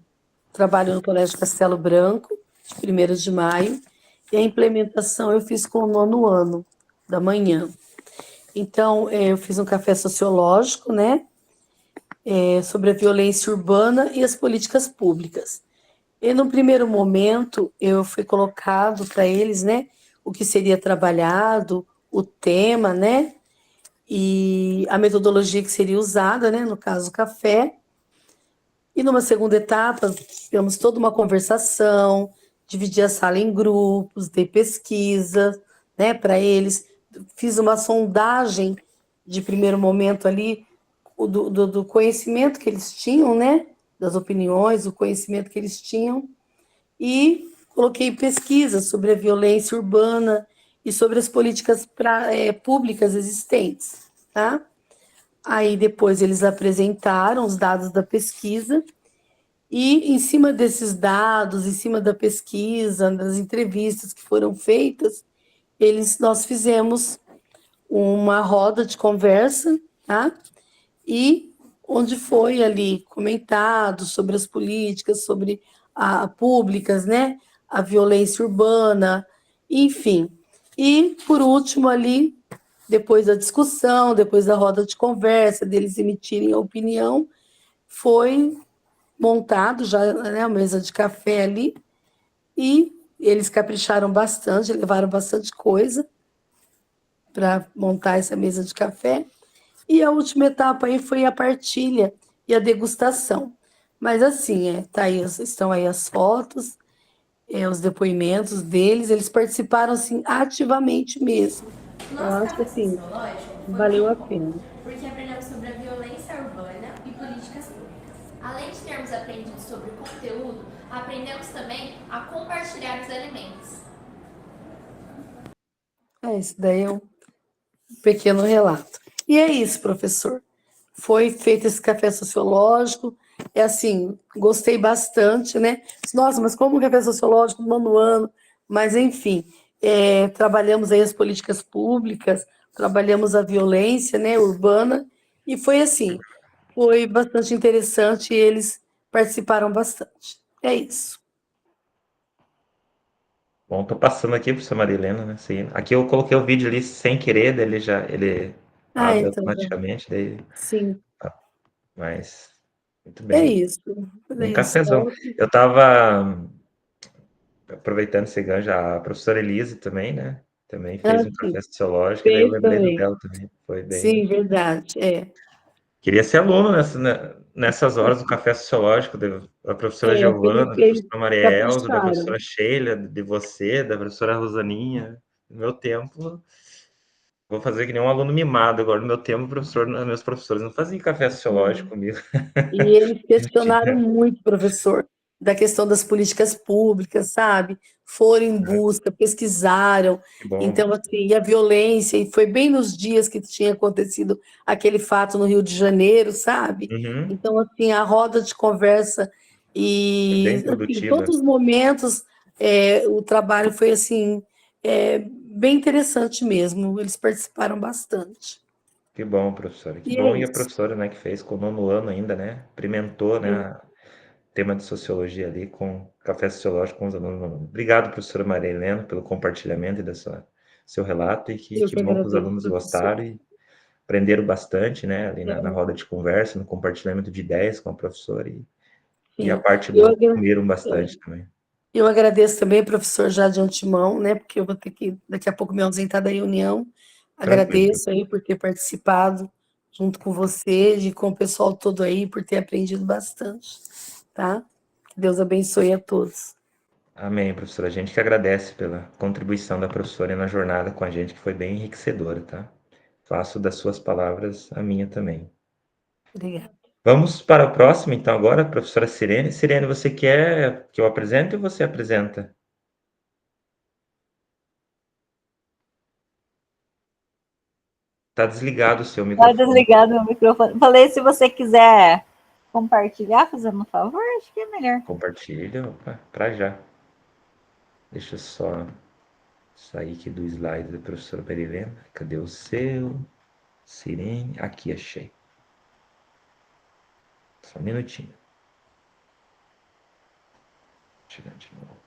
trabalho no Colégio Castelo Branco, de 1º de maio, e a implementação eu fiz com o 9º ano, da manhã. Então, eu fiz um café sociológico, né, sobre a violência urbana e as políticas públicas. E, no primeiro momento, eu fui colocado para eles, né, o que seria trabalhado, o tema, né, e a metodologia que seria usada, né, no caso, o café. E numa segunda etapa, tivemos toda uma conversação, dividi a sala em grupos, dei pesquisa, né, para eles, fiz uma sondagem de primeiro momento ali, do conhecimento que eles tinham, né, das opiniões, o conhecimento que eles tinham, e coloquei pesquisas sobre a violência urbana e sobre as políticas públicas existentes, tá? Aí depois eles apresentaram os dados da pesquisa e em cima desses dados, em cima da pesquisa, das entrevistas que foram feitas, nós fizemos uma roda de conversa, tá? E onde foi ali comentado sobre as políticas, sobre públicas, né? A violência urbana, enfim. E, por último, ali, depois da discussão, depois da roda de conversa, deles emitirem a opinião, foi montado já, né, a mesa de café ali, e eles capricharam bastante, levaram bastante coisa para montar essa mesa de café. E a última etapa aí foi a partilha e a degustação. Mas assim, tá aí, estão aí as fotos, os depoimentos deles, eles participaram assim ativamente mesmo. Eu acho que assim, valeu a pena. Porque aprendemos sobre a violência urbana e políticas públicas. Além de termos aprendido sobre o conteúdo, aprendemos também a compartilhar os elementos. Isso daí é um pequeno relato. E é isso, professor. Foi feito esse café sociológico, assim, gostei bastante, né? Nossa, mas como café sociológico no 9º ano? Mas, enfim, trabalhamos aí as políticas públicas, trabalhamos a violência, né, urbana, e foi assim, foi bastante interessante e eles participaram bastante. É isso. Bom, tô passando aqui, professora Marilena, né? Aqui eu coloquei o vídeo ali sem querer, daí ele abre Então, automaticamente, daí, sim, mas muito é bem. isso. Um É isso. cafezão. Eu tava aproveitando esse gancho, a professora Elise também, né? Também fez um Sim, café sociológico, e daí eu fez lembrei do também. dela também. Foi bem. Sim, verdade. Queria ser aluno nessas horas do café sociológico, da professora Giovana, da Eles professora Maria Elza, da capricharam. professora Sheila, de você, da professora Rosaninha. No meu tempo, vou fazer que nem um aluno mimado agora. No meu tempo, meus professores não faziam café sociológico comigo. E eles questionaram muito, professor, da questão das políticas públicas, sabe? Foram em busca, pesquisaram. Que bom. Então, assim, e a violência, e foi bem nos dias que tinha acontecido aquele fato no Rio de Janeiro, sabe? Uhum. Então, assim, a roda de conversa Foi bem e, assim, produtiva. todos os momentos, o trabalho foi, assim, bem interessante mesmo. Eles participaram bastante. Que bom, professora. Que E é bom. E a isso. professora, né, que fez com o 9º ano ainda, né? Experimentou, É, né, tema de sociologia ali com café sociológico com os alunos do 9º ano. Obrigado, professora Maria Helena, pelo compartilhamento e seu relato. E eu que que bom que os agradeço, alunos professor. gostaram e aprenderam bastante, né, ali na É, roda de conversa, no compartilhamento de ideias com a professora. E a sim. parte Eu, boa, agra- comeram é, bastante também. eu agradeço também, professor, já de antemão, né? Porque eu vou ter que daqui a pouco me ausentar da reunião. Tranquilo, Agradeço aí por ter participado junto com você e com o pessoal todo aí, por ter aprendido bastante, tá? Que Deus abençoe a todos. amém, professora. A gente que agradece pela contribuição da professora na jornada com a gente, que foi bem enriquecedora, tá? Faço das suas palavras a minha também. Obrigada. Vamos para o próximo, então, agora, professora Sirene. Sirene, você quer que eu apresente ou você apresenta? Está desligado o seu Tá microfone. desligado o microfone. Falei, se você quiser compartilhar, fazendo um favor, acho que é melhor. Compartilha, opa, para já. Deixa eu só sair aqui do slide da professora Marilena. Cadê o seu? Sirene, aqui achei. Só um minutinho. Tirar de novo.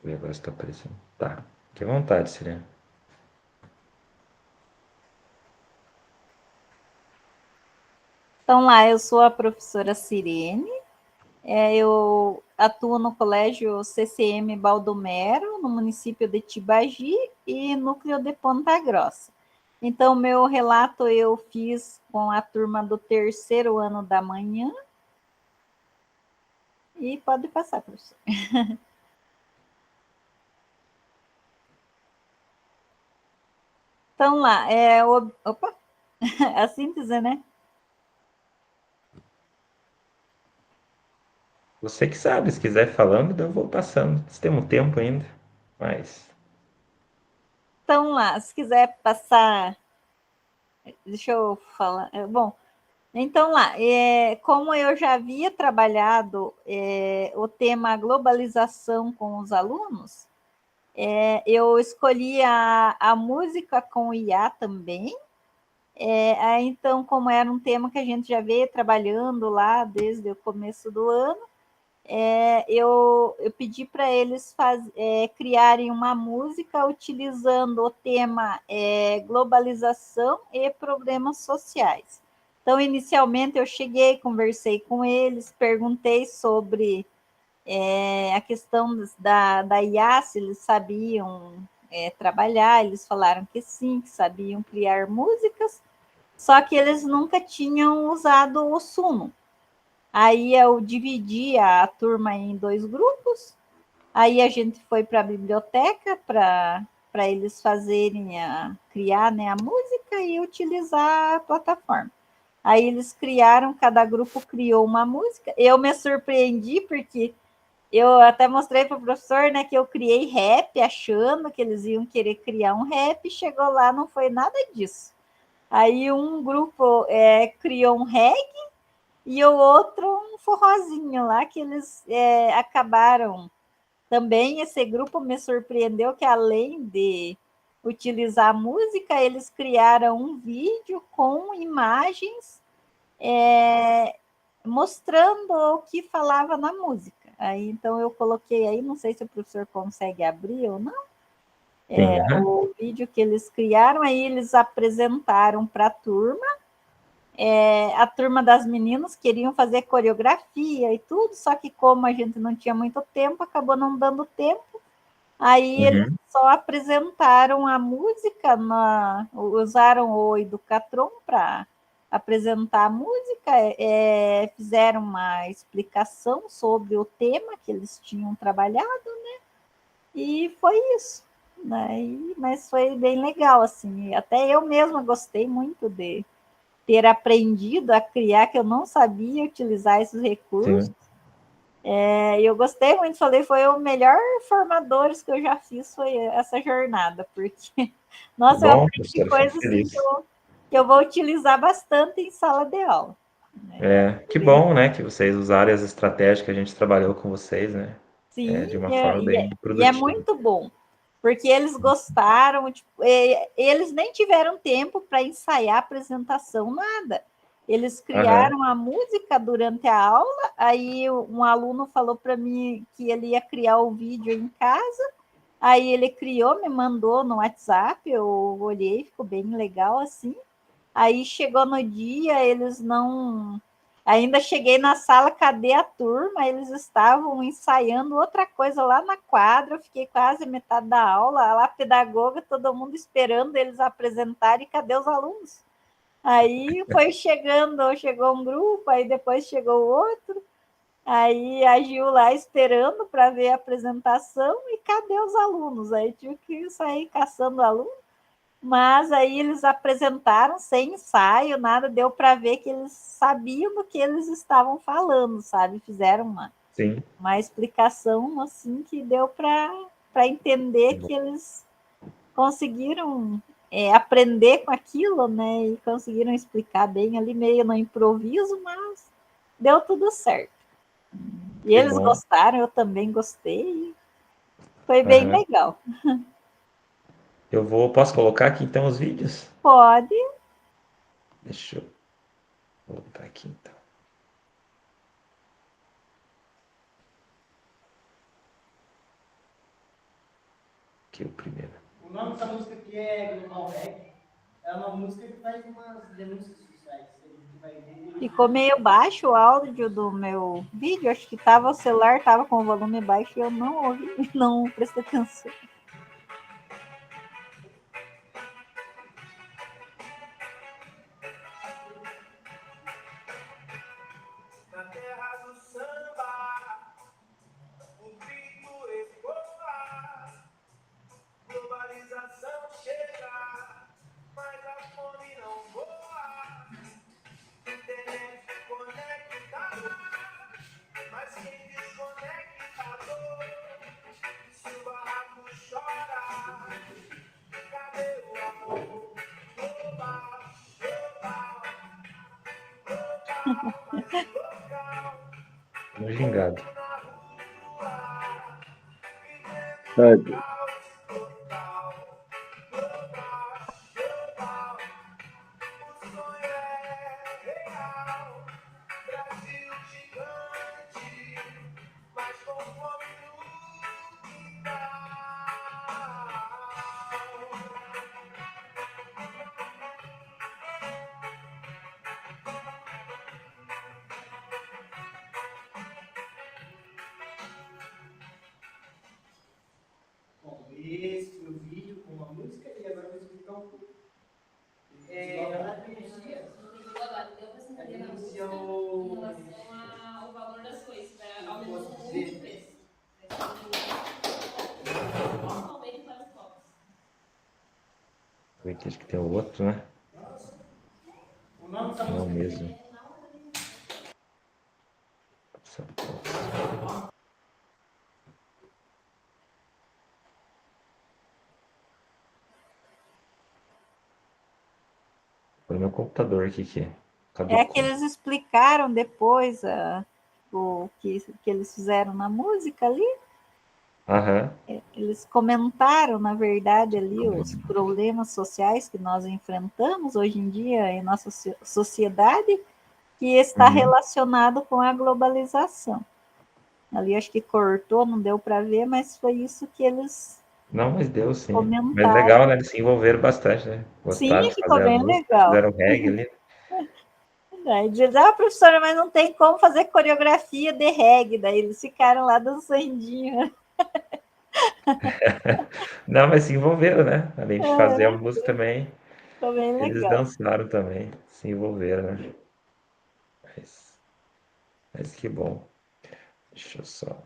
O negócio está aparecendo. Tá. Fique à vontade, Sirene. Então, lá, eu sou a professora Sirene, eu atuo no colégio CCM Baldomero, no município de Tibagi e núcleo de Ponta Grossa. Então, meu relato eu fiz com a turma do 3º ano da manhã. E pode passar, professor. Então, lá, opa, a síntese, né? Você que sabe, se quiser ir falando, eu vou passando. Temos tempo ainda, mas... Então, lá, se quiser passar, deixa eu falar. Bom, então lá, como eu já havia trabalhado o tema globalização com os alunos, eu escolhi a música com IA também. Então, como era um tema que a gente já veio trabalhando lá desde o começo do ano, eu pedi para eles criarem uma música utilizando o tema globalização e problemas sociais. Então, inicialmente, eu cheguei, conversei com eles, perguntei sobre a questão da IA, se eles sabiam trabalhar, eles falaram que sim, que sabiam criar músicas, só que eles nunca tinham usado o Suno. Aí eu dividi a turma em 2 grupos, aí a gente foi para a biblioteca para eles criar, né, a música e utilizar a plataforma. Aí eles criaram, cada grupo criou uma música. Eu me surpreendi porque eu até mostrei para o professor, né, que eu criei rap, achando que eles iam querer criar um rap, chegou lá, não foi nada disso. Aí um grupo criou um reggae, e o outro um forrozinho lá, que eles acabaram. Também esse grupo me surpreendeu que, além de utilizar a música, eles criaram um vídeo com imagens mostrando o que falava na música. Aí, então, eu coloquei aí, não sei se o professor consegue abrir ou não, o vídeo que eles criaram, aí eles apresentaram para a turma. A turma das meninas queriam fazer coreografia e tudo, só que como a gente não tinha muito tempo, acabou não dando tempo. Aí eles só apresentaram a música, usaram o Educatron para apresentar a música, fizeram uma explicação sobre o tema que eles tinham trabalhado, né? E foi isso, né? Mas foi bem legal, assim. Até eu mesma gostei muito de ter aprendido a criar, que eu não sabia utilizar esses recursos. Eu gostei muito, falei, foi o melhor formadores que eu já fiz, foi essa jornada, porque, nossa, eu aprendi coisas assim, que eu vou utilizar bastante em sala de aula. Que bom, né, que vocês usaram as estratégias que a gente trabalhou com vocês, né? Sim, de uma forma bem e produtiva. é muito bom, porque eles gostaram, tipo, eles nem tiveram tempo para ensaiar a apresentação, nada. Eles criaram a música durante a aula, aí um aluno falou para mim que ele ia criar o vídeo em casa, aí ele criou, me mandou no WhatsApp, eu olhei, ficou bem legal assim. Aí chegou no dia, eles não... Ainda cheguei na sala, cadê a turma? Eles estavam ensaiando outra coisa lá na quadra, eu fiquei quase metade da aula, lá a pedagoga, todo mundo esperando eles apresentarem, e cadê os alunos? Aí foi chegou um grupo, aí depois chegou outro, aí a Gil lá esperando para ver a apresentação, e cadê os alunos? Aí tive que sair caçando aluno, mas aí eles apresentaram sem ensaio, nada, deu para ver que eles sabiam do que eles estavam falando, sabe? Fizeram uma explicação assim que deu para entender que eles conseguiram aprender com aquilo, né? E conseguiram explicar bem ali, meio no improviso, mas deu tudo certo. E eles gostaram, eu também gostei. Foi bem legal. Posso colocar aqui então os vídeos? Pode. Deixa eu voltar aqui então. Aqui o primeiro. O nome dessa música aqui é Global Rec. É uma música que faz umas denúncias sociais. Ficou meio baixo o áudio do meu vídeo, acho que o celular estava com o volume baixo e eu não ouvi, não prestei atenção. Na terra do samba, o grito ecoa, globalização chega, mas a fome não voa. Internet conecta, mas quem desconectador, se o barraco chora, cadê o amor? Global, global, global. No gingado. Esse foi o vídeo com a música e agora eu vou explicar um pouco. Ela denuncia o... em relação ao valor das coisas, para aumentar muito o preço. Principalmente para os pobres. Aqui acho que tem o outro, né? O nome dessa Não música mesmo. Foi no meu computador aqui que É que eles explicaram depois o que eles fizeram na música ali. Aham. Eles comentaram, na verdade, ali os problemas sociais que nós enfrentamos hoje em dia em nossa sociedade, que está relacionado com a globalização. Ali acho que cortou, não deu para ver, mas foi isso que eles Não, mas deu sim. comentaram. Mas legal, né? Eles se envolveram bastante, né? Gostaram Sim, de ficou fazer a bem música, legal. fizeram reggae ali. Daí diz, professora, mas não tem como fazer coreografia de reggae. Daí eles ficaram lá dançandinho. Não, mas se envolveram, né? Além de fazer a música também, Ficou bem eles legal. dançaram também, se envolveram, né? Mas que bom. Deixa eu só.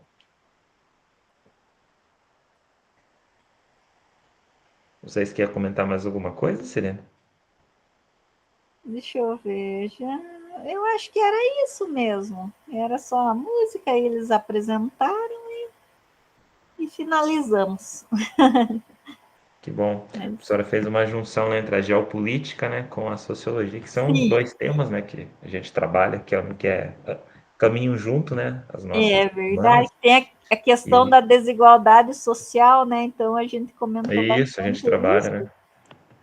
Vocês querem comentar mais alguma coisa, Serena? Deixa eu ver. Eu acho que era isso mesmo. Era só a música, eles apresentaram e finalizamos. Que bom. A professora fez uma junção, né, entre a geopolítica, né, com a sociologia, que são Sim. dois temas, né, que a gente trabalha, que é caminho junto, né, as nossas É verdade. humanas. Tem a questão da desigualdade social, né? Então a gente comentou Isso, a gente bastante trabalha, isso. né?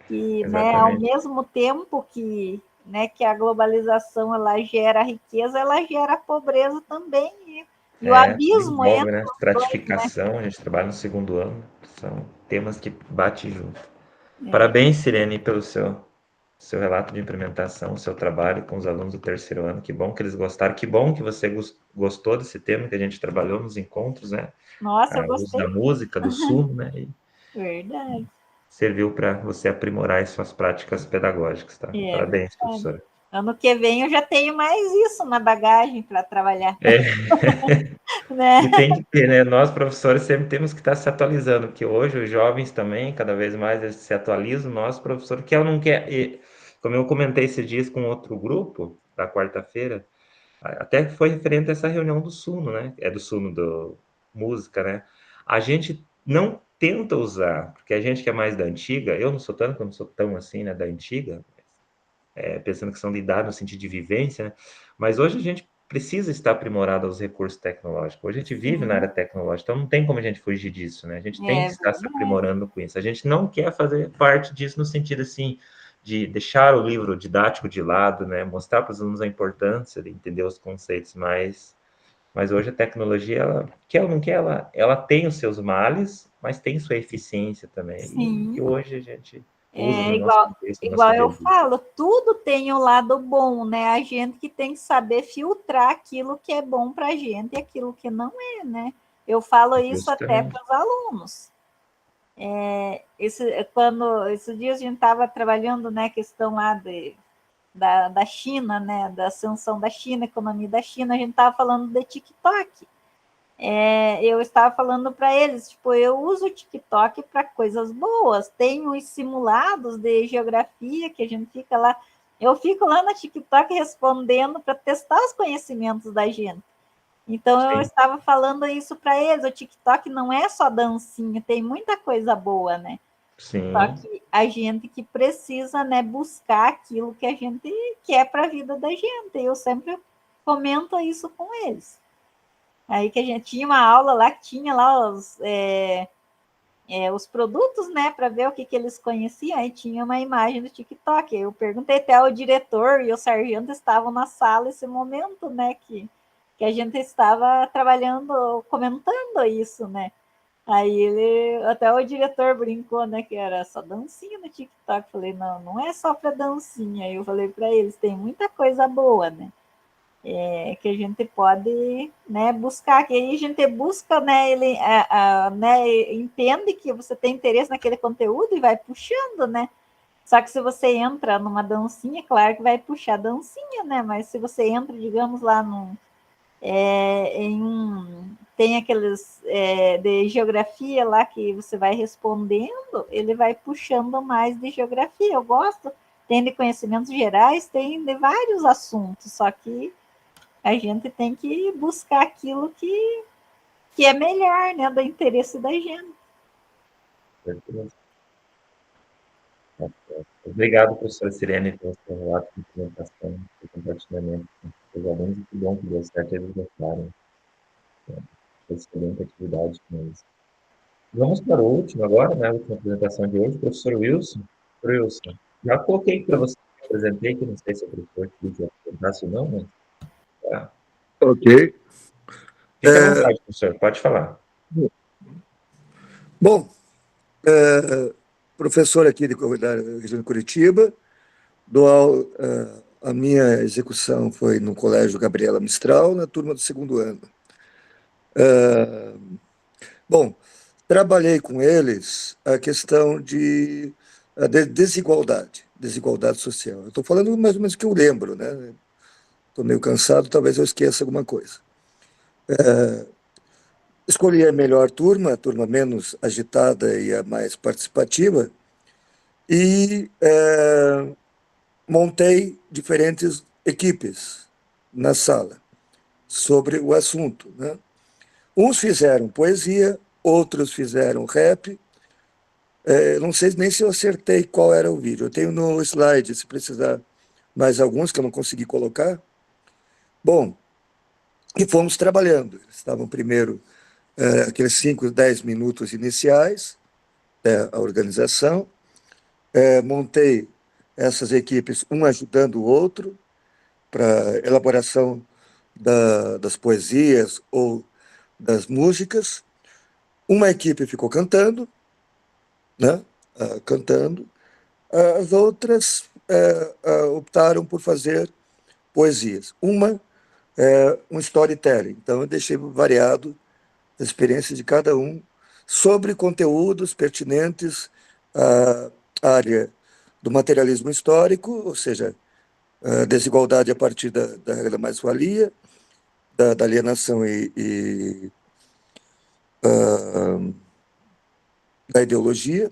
E, né, ao Exatamente. mesmo tempo que, né, que a globalização ela gera riqueza, ela gera pobreza também. E o abismo Envolve, entre né, os dois, né? estratificação, a gente trabalha no segundo ano, são temas que batem junto. Parabéns, Sirene, pelo seu relato de implementação, seu trabalho com os alunos do terceiro ano. Que bom que eles gostaram, que bom que você gostou desse tema que a gente trabalhou nos encontros, né? Nossa, eu O uso gostei. da música, do sumo, né? E Verdade. serviu para você aprimorar as suas práticas pedagógicas, tá? Parabéns, Verdade. professora. Ano que vem eu já tenho mais isso na bagagem para trabalhar. Né? E tem que ter, né? Nós, professores, sempre temos que estar se atualizando, porque hoje os jovens também, cada vez mais, eles se atualizam. Nós, professor, quer ou não quer. E, como eu comentei esses dias com outro grupo, da quarta-feira, até foi referente a essa reunião do Suno, né? É do Suno do música, né? A gente não tenta usar, porque a gente que é mais da antiga, eu não sou tanto, eu não sou tão assim, né, da antiga, pensando que são de idade no sentido de vivência, né? Mas hoje a gente precisa estar aprimorado aos recursos tecnológicos. Hoje a gente vive na área tecnológica, então não tem como a gente fugir disso, né? A gente tem que estar se aprimorando com isso. A gente não quer fazer parte disso no sentido assim de deixar o livro didático de lado, né? Mostrar para os alunos a importância de entender os conceitos, mas hoje a tecnologia, ela quer ou não quer, ela tem os seus males, mas tem sua eficiência também. Sim. E hoje a gente usa no igual, nosso contexto, igual eu falo, tudo tem um lado bom, né? A gente que tem que saber filtrar aquilo que é bom para a gente e aquilo que não é, né? Eu falo isso até para os alunos. Esses dias a gente estava trabalhando, né, questão lá da China, né, da ascensão da China, economia da China, a gente estava falando de TikTok. Eu estava falando para eles, tipo, eu uso o TikTok para coisas boas, tem uns simulados de geografia que a gente fica lá, eu fico lá no TikTok respondendo para testar os conhecimentos da gente. Então, eu estava falando isso para eles, o TikTok não é só dancinha, tem muita coisa boa, né? Sim. Só que a gente que precisa, né, buscar aquilo que a gente quer para a vida da gente. Eu sempre comento isso com eles. Aí que a gente tinha uma aula lá que tinha lá os produtos, né, para ver o que eles conheciam. Aí tinha uma imagem do TikTok. Eu perguntei até ao diretor e o sargento estavam na sala nesse momento, né, que a gente estava trabalhando, comentando isso, né. Aí até o diretor brincou, né, que era só dancinha no TikTok. Falei, não é só para dancinha. Aí eu falei para eles, tem muita coisa boa, né, que a gente pode, né, buscar. Que aí a gente busca, né, né, entende que você tem interesse naquele conteúdo e vai puxando, né. Só que se você entra numa dancinha, claro que vai puxar a dancinha, né, mas se você entra, digamos, lá tem aqueles de geografia lá que você vai respondendo, ele vai puxando mais de geografia. Eu gosto, tem de conhecimentos gerais, tem de vários assuntos, só que a gente tem que buscar aquilo que é melhor, né, do interesse da gente. Obrigado, professora Sirene, pelo seu relato de implementação e compartilhamento com os alunos. Que bom que deu certo, eles gostaram. Foi excelente atividade com eles. Vamos para o último agora, né? A última apresentação de hoje, professor Wilson. Professor Wilson, já coloquei para você, apresentei, que não sei se o professor quis apresentar ou não, mas... Tá. Ok. Fique à vontade, professor, pode falar. Bom, professor aqui da região de Curitiba, a minha execução foi no Colégio Gabriela Mistral, na turma do 2º ano. Bom, trabalhei com eles a questão de desigualdade social. Eu estou falando mais ou menos o que eu lembro, né? Estou meio cansado, talvez eu esqueça alguma coisa. Escolhi a melhor turma, a turma menos agitada e a mais participativa, e montei diferentes equipes na sala sobre o assunto, né? Uns fizeram poesia, outros fizeram rap. Não sei nem se eu acertei qual era o vídeo. Eu tenho no slide, se precisar mais alguns que eu não consegui colocar. Bom, e fomos trabalhando. Eles estavam primeiro aqueles 5, 10 minutos iniciais, a organização. Montei essas equipes, um ajudando o outro, para elaboração das poesias ou das músicas. Uma equipe ficou cantando, né? Cantando. As outras optaram por fazer poesias. Um storytelling. Então, eu deixei variado a experiência de cada um sobre conteúdos pertinentes à área do materialismo histórico, ou seja, a desigualdade a partir da regra da mais-valia, da alienação e da ideologia,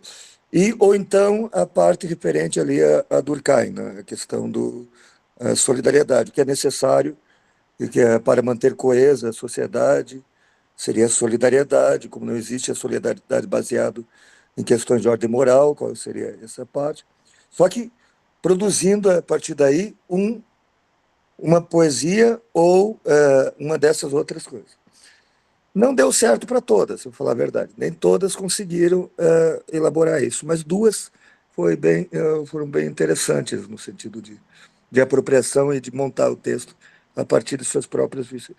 ou então a parte referente ali a Durkheim, né, a questão da solidariedade, que é necessário e que é para manter coesa a sociedade, seria a solidariedade, como não existe a solidariedade baseada em questões de ordem moral, qual seria essa parte. Só que produzindo, a partir daí, uma poesia ou uma dessas outras coisas. Não deu certo para todas, se eu falar a verdade. Nem todas conseguiram elaborar isso, mas duas foram bem interessantes no sentido de apropriação e de montar o texto a partir de suas próprias visões.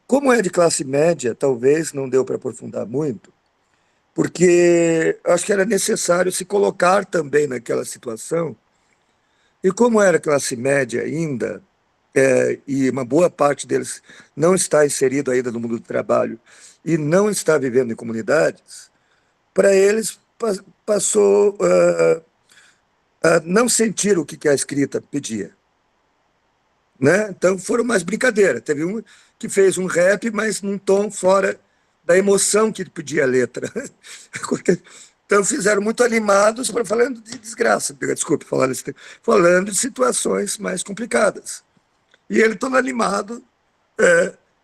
Como é de classe média, talvez não deu para aprofundar muito, porque acho que era necessário se colocar também naquela situação. E como era classe média ainda, e uma boa parte deles não está inserido ainda no mundo do trabalho e não está vivendo em comunidades, para eles passou a não sentir o que a escrita pedia, né? Então foram mais brincadeira. Teve um que fez um rap, mas num tom fora da emoção que pedia a letra. Então fizeram muito animados para falando de desgraça, desculpe, falando de situações mais complicadas. E ele todo animado,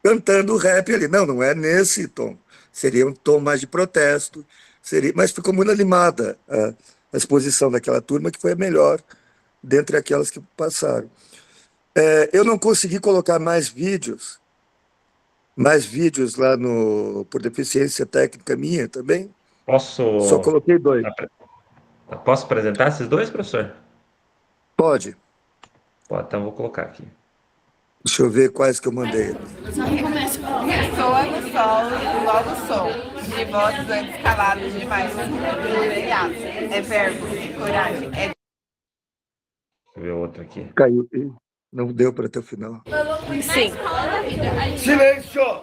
cantando o rap ali. Não é nesse tom. Seria um tom mais de protesto, mas ficou muito animada a exposição daquela turma, que foi a melhor dentre aquelas que passaram. Eu não consegui colocar mais vídeos lá por deficiência técnica minha também. Só coloquei 2. Posso apresentar esses 2, professor? Pode. Então vou colocar aqui. Deixa eu ver quais que eu mandei. Soa no solo e logo som, de vozes antes caladas demais. É verbo, coragem. Deixa eu ver outro aqui. Caiu. Não deu para até o final. Sim. Silêncio!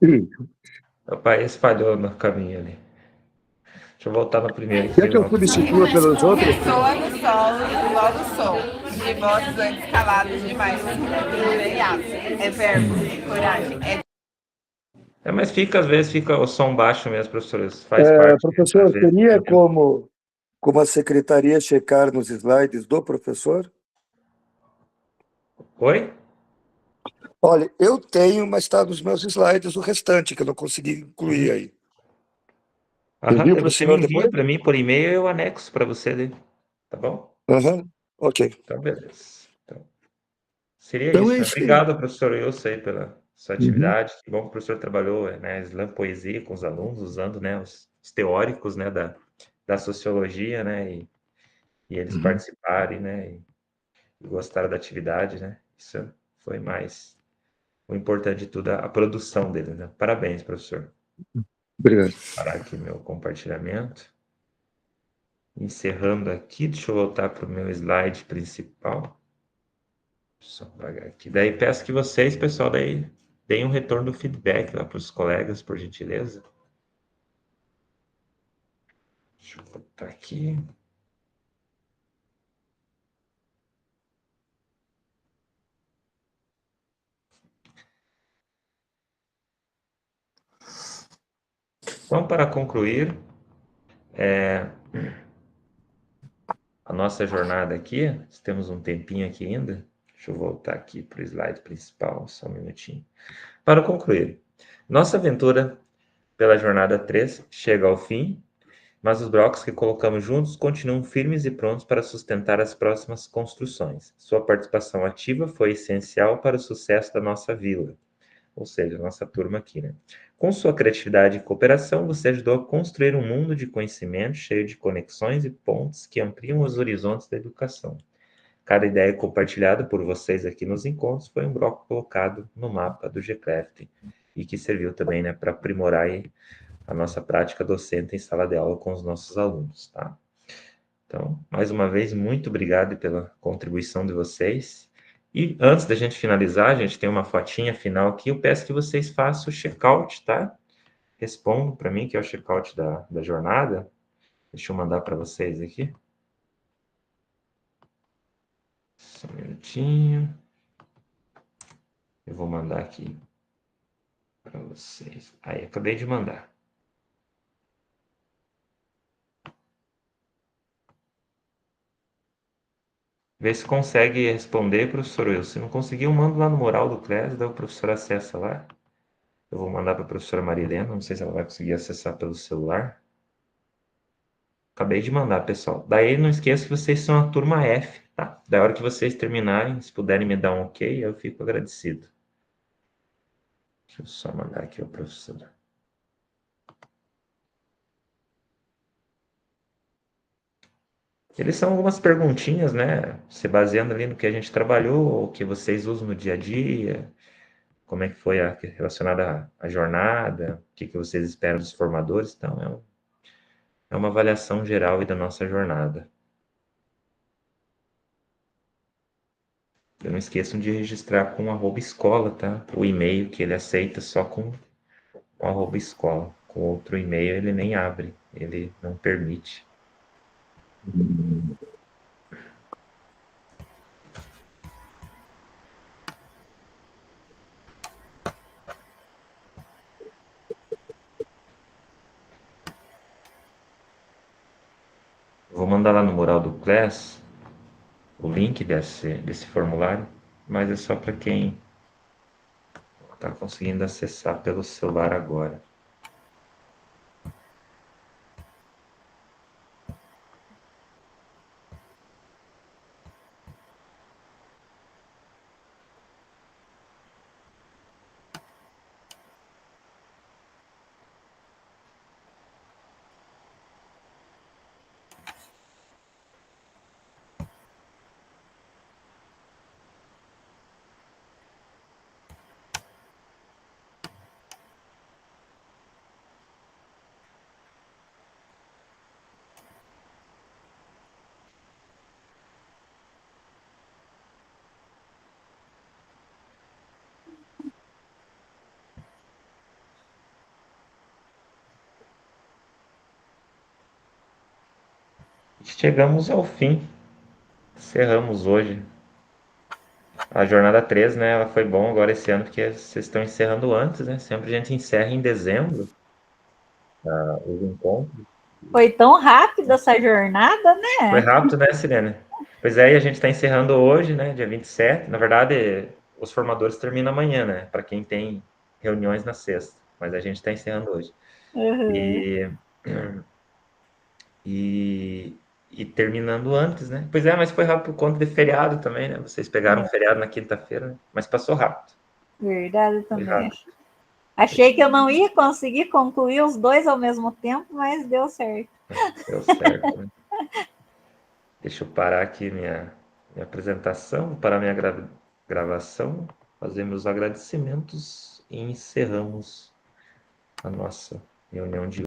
Meu pai espalhou no caminho ali. Deixa eu voltar no primeiro. Quer que eu substitua pelos outros? Soa no solo e logo som, de vozes antes caladas demais. É verbo, coragem. Mas às vezes fica o som baixo mesmo, professores. Faz parte. Professor, teria como a secretaria checar nos slides do professor? Oi? Olha, eu tenho, mas está nos meus slides o restante, que eu não consegui incluir aí. Você me envia para mim por e-mail, eu anexo para você. Tá bom? Aham, ok. Então, beleza. Então, seria Então isso, é né? isso aí. Obrigado, professor Wilson, aí pela sua Uhum. atividade. Que bom que o professor trabalhou, né, slam poesia com os alunos, usando, né, os teóricos, né, da sociologia, né, e eles Uhum. participarem, né, e gostaram da atividade, né? Isso foi mais o importante de tudo, a produção deles, né? Parabéns, professor. Obrigado. Vou parar aqui meu compartilhamento. Encerrando aqui, deixa eu voltar para o meu slide principal. Só apagar aqui. Daí peço que vocês, pessoal, daí deem um retorno do feedback lá para os colegas, por gentileza. Deixa eu botar aqui. Então, para concluir, a nossa jornada aqui, temos um tempinho aqui ainda. Deixa eu voltar aqui para o slide principal, só um minutinho. Para concluir, nossa aventura pela jornada 3 chega ao fim, mas os blocos que colocamos juntos continuam firmes e prontos para sustentar as próximas construções. Sua participação ativa foi essencial para o sucesso da nossa vila, ou seja, nossa turma aqui, né? Com sua criatividade e cooperação, você ajudou a construir um mundo de conhecimento cheio de conexões e pontes que ampliam os horizontes da educação. Cada ideia compartilhada por vocês aqui nos encontros foi um bloco colocado no mapa do GCraft e que serviu também, né, para aprimorar aí a nossa prática docente em sala de aula com os nossos alunos, tá? Então, mais uma vez, muito obrigado pela contribuição de vocês. E antes da gente finalizar, a gente tem uma fotinha final aqui, eu peço que vocês façam o check-out, tá? Respondam para mim, que é o check-out da jornada. Deixa eu mandar para vocês aqui. Só um minutinho. Eu vou mandar aqui para vocês. Aí, acabei de mandar. Vê se consegue responder, professor Wilson. Se não conseguir, eu mando lá no Moral do CRES, daí o professor acessa lá. Eu vou mandar para a professora Maria Helena, não sei se ela vai conseguir acessar pelo celular. Acabei de mandar, pessoal. Daí não esqueça que vocês são a turma F, tá? Da hora que vocês terminarem, se puderem me dar um ok, eu fico agradecido. Deixa eu só mandar aqui ao professor. Eles são algumas perguntinhas, né? Se baseando ali no que a gente trabalhou, o que vocês usam no dia a dia, como é que foi relacionada à jornada, o que vocês esperam dos formadores. Então, é uma avaliação geral da nossa jornada. Não esqueçam de registrar com @escola, tá? O e-mail que ele aceita só com @escola. Com outro e-mail ele nem abre, ele não permite. Vou mandar lá no mural do Class o link desse formulário, mas é só para quem está conseguindo acessar pelo celular agora. Chegamos ao fim. Encerramos hoje. A jornada 3, né? Ela foi bom agora esse ano, porque vocês estão encerrando antes, né? Sempre a gente encerra em dezembro os encontros. Foi tão rápido essa jornada, né? Foi rápido, né, Sirene? Pois é, e a gente está encerrando hoje, né? Dia 27. Na verdade, os formadores terminam amanhã, né? Para quem tem reuniões na sexta. Mas a gente está encerrando hoje. Uhum. E e terminando antes, né? Pois é, mas foi rápido por conta de feriado também, né? Vocês pegaram um feriado na quinta-feira, né? Mas passou rápido. Verdade também. rápido. Achei que eu não ia conseguir concluir os dois ao mesmo tempo, mas deu certo. Deu certo, né? Deixa eu parar aqui minha apresentação, parar minha gravação, fazer meus agradecimentos e encerramos a nossa reunião de hoje.